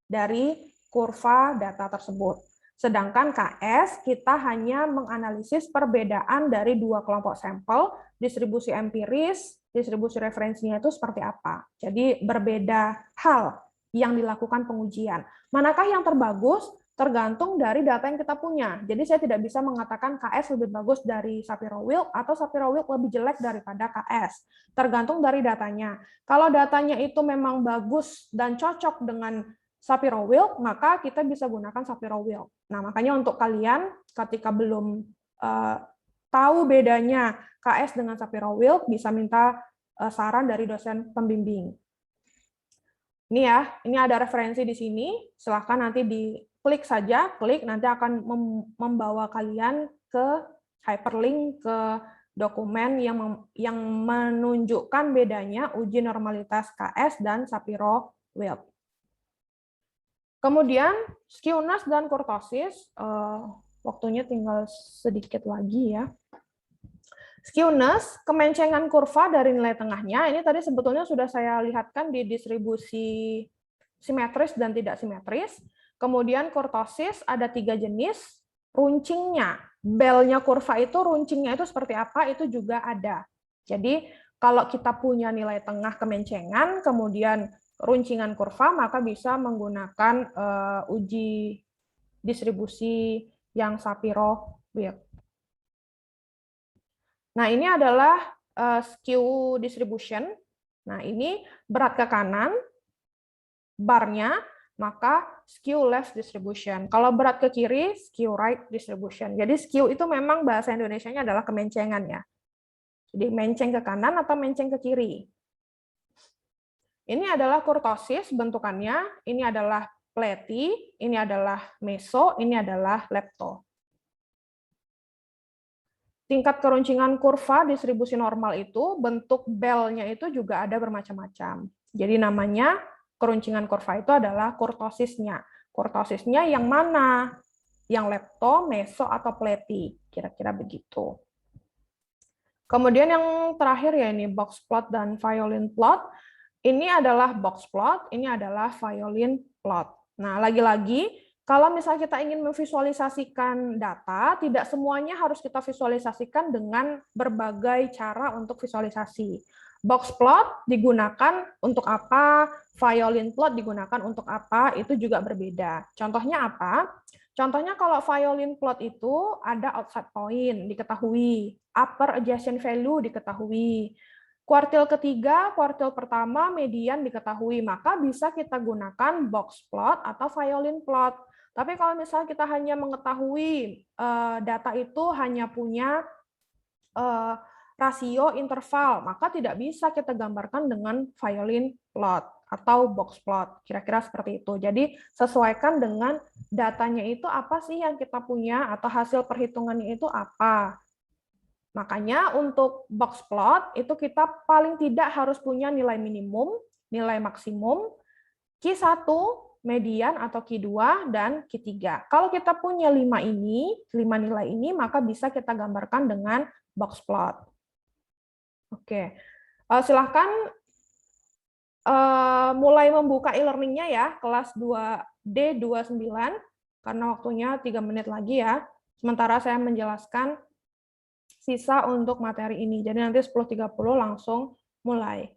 dari kurva data tersebut. Sedangkan KS kita hanya menganalisis perbedaan dari dua kelompok sampel, distribusi empiris, distribusi referensinya itu seperti apa. Jadi berbeda hal yang dilakukan pengujian. Manakah yang terbagus? Tergantung dari data yang kita punya. Jadi saya tidak bisa mengatakan KS lebih bagus dari Shapiro-Wilk atau Shapiro-Wilk lebih jelek daripada KS. Tergantung dari datanya. Kalau datanya itu memang bagus dan cocok dengan Shapiro-Wilk, maka kita bisa gunakan Shapiro-Wilk. Nah, makanya untuk kalian ketika belum tahu bedanya KS dengan Shapiro-Wilk, bisa minta saran dari dosen pembimbing. Ini ya, ini ada referensi di sini, silahkan nanti klik saja, klik nanti akan membawa kalian ke hyperlink ke dokumen yang menunjukkan bedanya uji normalitas KS dan Shapiro-Wilk. Kemudian skewness dan kurtosis, waktunya tinggal sedikit lagi ya. Skewness, kemencengan kurva dari nilai tengahnya, ini tadi sebetulnya sudah saya lihatkan di distribusi simetris dan tidak simetris. Kemudian kurtosis ada 3 jenis, runcingnya, belnya kurva itu runcingnya itu seperti apa, itu juga ada. Jadi kalau kita punya nilai tengah kemencengan, kemudian runcingan kurva, maka bisa menggunakan uji distribusi yang Shapiro-Wilk. Nah, ini adalah skew distribution. Nah, ini berat ke kanan, barnya, maka skew left distribution. Kalau berat ke kiri, skew right distribution. Jadi skew itu memang bahasa Indonesianya adalah kemencengan ya. Jadi menceng ke kanan atau menceng ke kiri. Ini adalah kurtosis bentukannya, ini adalah pleti, ini adalah meso, ini adalah lepto. Tingkat keruncingan kurva distribusi normal itu, bentuk belnya itu juga ada bermacam-macam. Jadi namanya keruncingan kurva itu adalah kurtosisnya. Kurtosisnya yang mana? Yang lepto, meso, atau pleti. Kira-kira begitu. Kemudian yang terakhir ya ini box plot dan violin plot. Ini adalah box plot, ini adalah violin plot. Nah, lagi-lagi kalau misalnya kita ingin memvisualisasikan data, tidak semuanya harus kita visualisasikan dengan berbagai cara untuk visualisasi. Box plot digunakan untuk apa, violin plot digunakan untuk apa, itu juga berbeda. Contohnya apa? Contohnya kalau violin plot itu ada outside point, diketahui. Upper adjacent value diketahui. Kuartil ketiga, kuartil pertama, median diketahui. Maka bisa kita gunakan box plot atau violin plot. Tapi kalau misalnya kita hanya mengetahui data itu hanya punya rasio interval, maka tidak bisa kita gambarkan dengan violin plot atau box plot. Kira-kira seperti itu. Jadi sesuaikan dengan datanya itu apa sih yang kita punya atau hasil perhitungannya itu apa. Makanya untuk box plot itu kita paling tidak harus punya nilai minimum, nilai maksimum, Q1, median atau Q2, dan Q3. Kalau kita punya 5 nilai ini, maka bisa kita gambarkan dengan box plot. Oke, silahkan mulai membuka e-learning-nya ya, kelas 2D29, karena waktunya 3 menit lagi ya. Sementara saya menjelaskan sisa untuk materi ini. Jadi nanti 10.30 langsung mulai.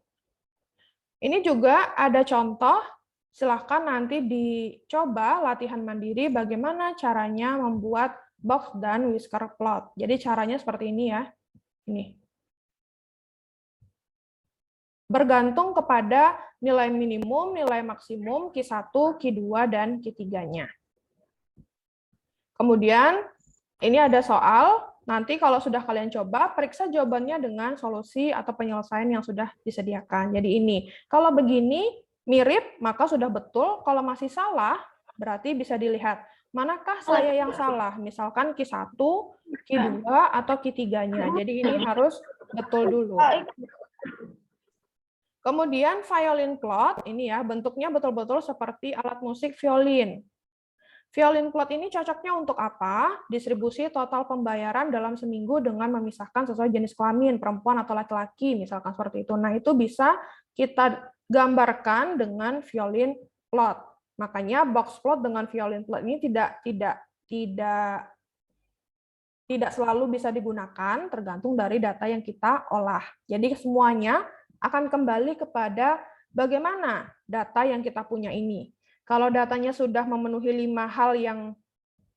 Ini juga ada contoh, silahkan nanti dicoba latihan mandiri bagaimana caranya membuat box dan whisker plot. Jadi caranya seperti ini ya. Ini. Bergantung kepada nilai minimum, nilai maksimum, Q1, Q2, dan Q3-nya. Kemudian, ini ada soal. Nanti kalau sudah kalian coba, periksa jawabannya dengan solusi atau penyelesaian yang sudah disediakan. Jadi ini, kalau begini mirip, maka sudah betul. Kalau masih salah, berarti bisa dilihat, manakah saya yang salah? Misalkan Q1, Q2, atau Q3-nya. Jadi ini harus betul dulu. Kemudian violin plot, ini ya, bentuknya betul-betul seperti alat musik violin. Violin plot ini cocoknya untuk apa? Distribusi total pembayaran dalam seminggu dengan memisahkan sesuai jenis kelamin, perempuan atau laki-laki, misalkan seperti itu. Nah, itu bisa kita gambarkan dengan violin plot. Makanya box plot dengan violin plot ini tidak selalu bisa digunakan, tergantung dari data yang kita olah. Jadi semuanya akan kembali kepada bagaimana data yang kita punya ini. Kalau datanya sudah memenuhi 5 hal yang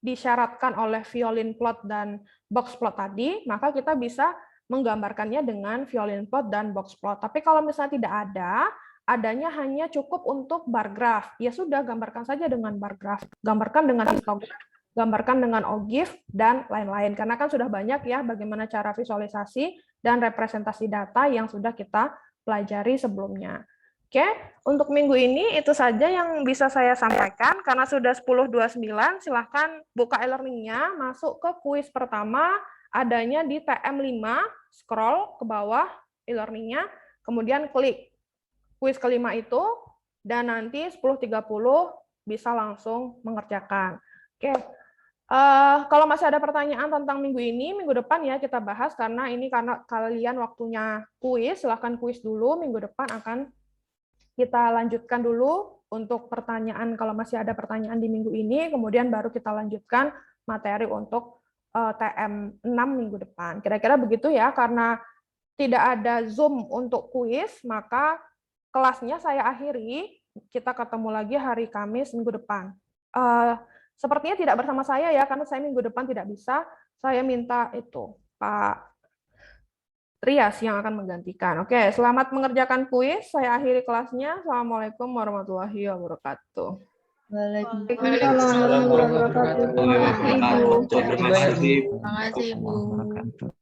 disyaratkan oleh violin plot dan box plot tadi, maka kita bisa menggambarkannya dengan violin plot dan box plot. Tapi kalau misalnya tidak ada, adanya hanya cukup untuk bar graph. Ya sudah, gambarkan saja dengan bar graph. Gambarkan dengan histograph, gambarkan dengan OGIF, dan lain-lain. Karena kan sudah banyak ya bagaimana cara visualisasi dan representasi data yang sudah kita pelajari sebelumnya. Oke, untuk minggu ini itu saja yang bisa saya sampaikan. Karena sudah 10.29, silahkan buka e-learning-nya, masuk ke kuis pertama, adanya di TM5, scroll ke bawah e-learning-nya, kemudian klik kuis kelima itu, dan nanti 10.30 bisa langsung mengerjakan. Oke, kalau masih ada pertanyaan tentang minggu ini, minggu depan ya kita bahas, karena ini karena kalian waktunya kuis, silahkan kuis dulu, minggu depan akan kita lanjutkan dulu untuk pertanyaan, kalau masih ada pertanyaan di minggu ini, kemudian baru kita lanjutkan materi untuk TM6 minggu depan. Kira-kira begitu ya, karena tidak ada Zoom untuk kuis, maka kelasnya saya akhiri, kita ketemu lagi hari Kamis minggu depan. Sepertinya tidak bersama saya ya, karena saya minggu depan tidak bisa, saya minta itu, Pak Trias yang akan menggantikan. Oke, selamat mengerjakan kuis. Saya akhiri kelasnya. Assalamualaikum warahmatullahi wabarakatuh. Waalaikumsalam warahmatullahi wabarakatuh. Terima kasih. Terima kasih, Ibu.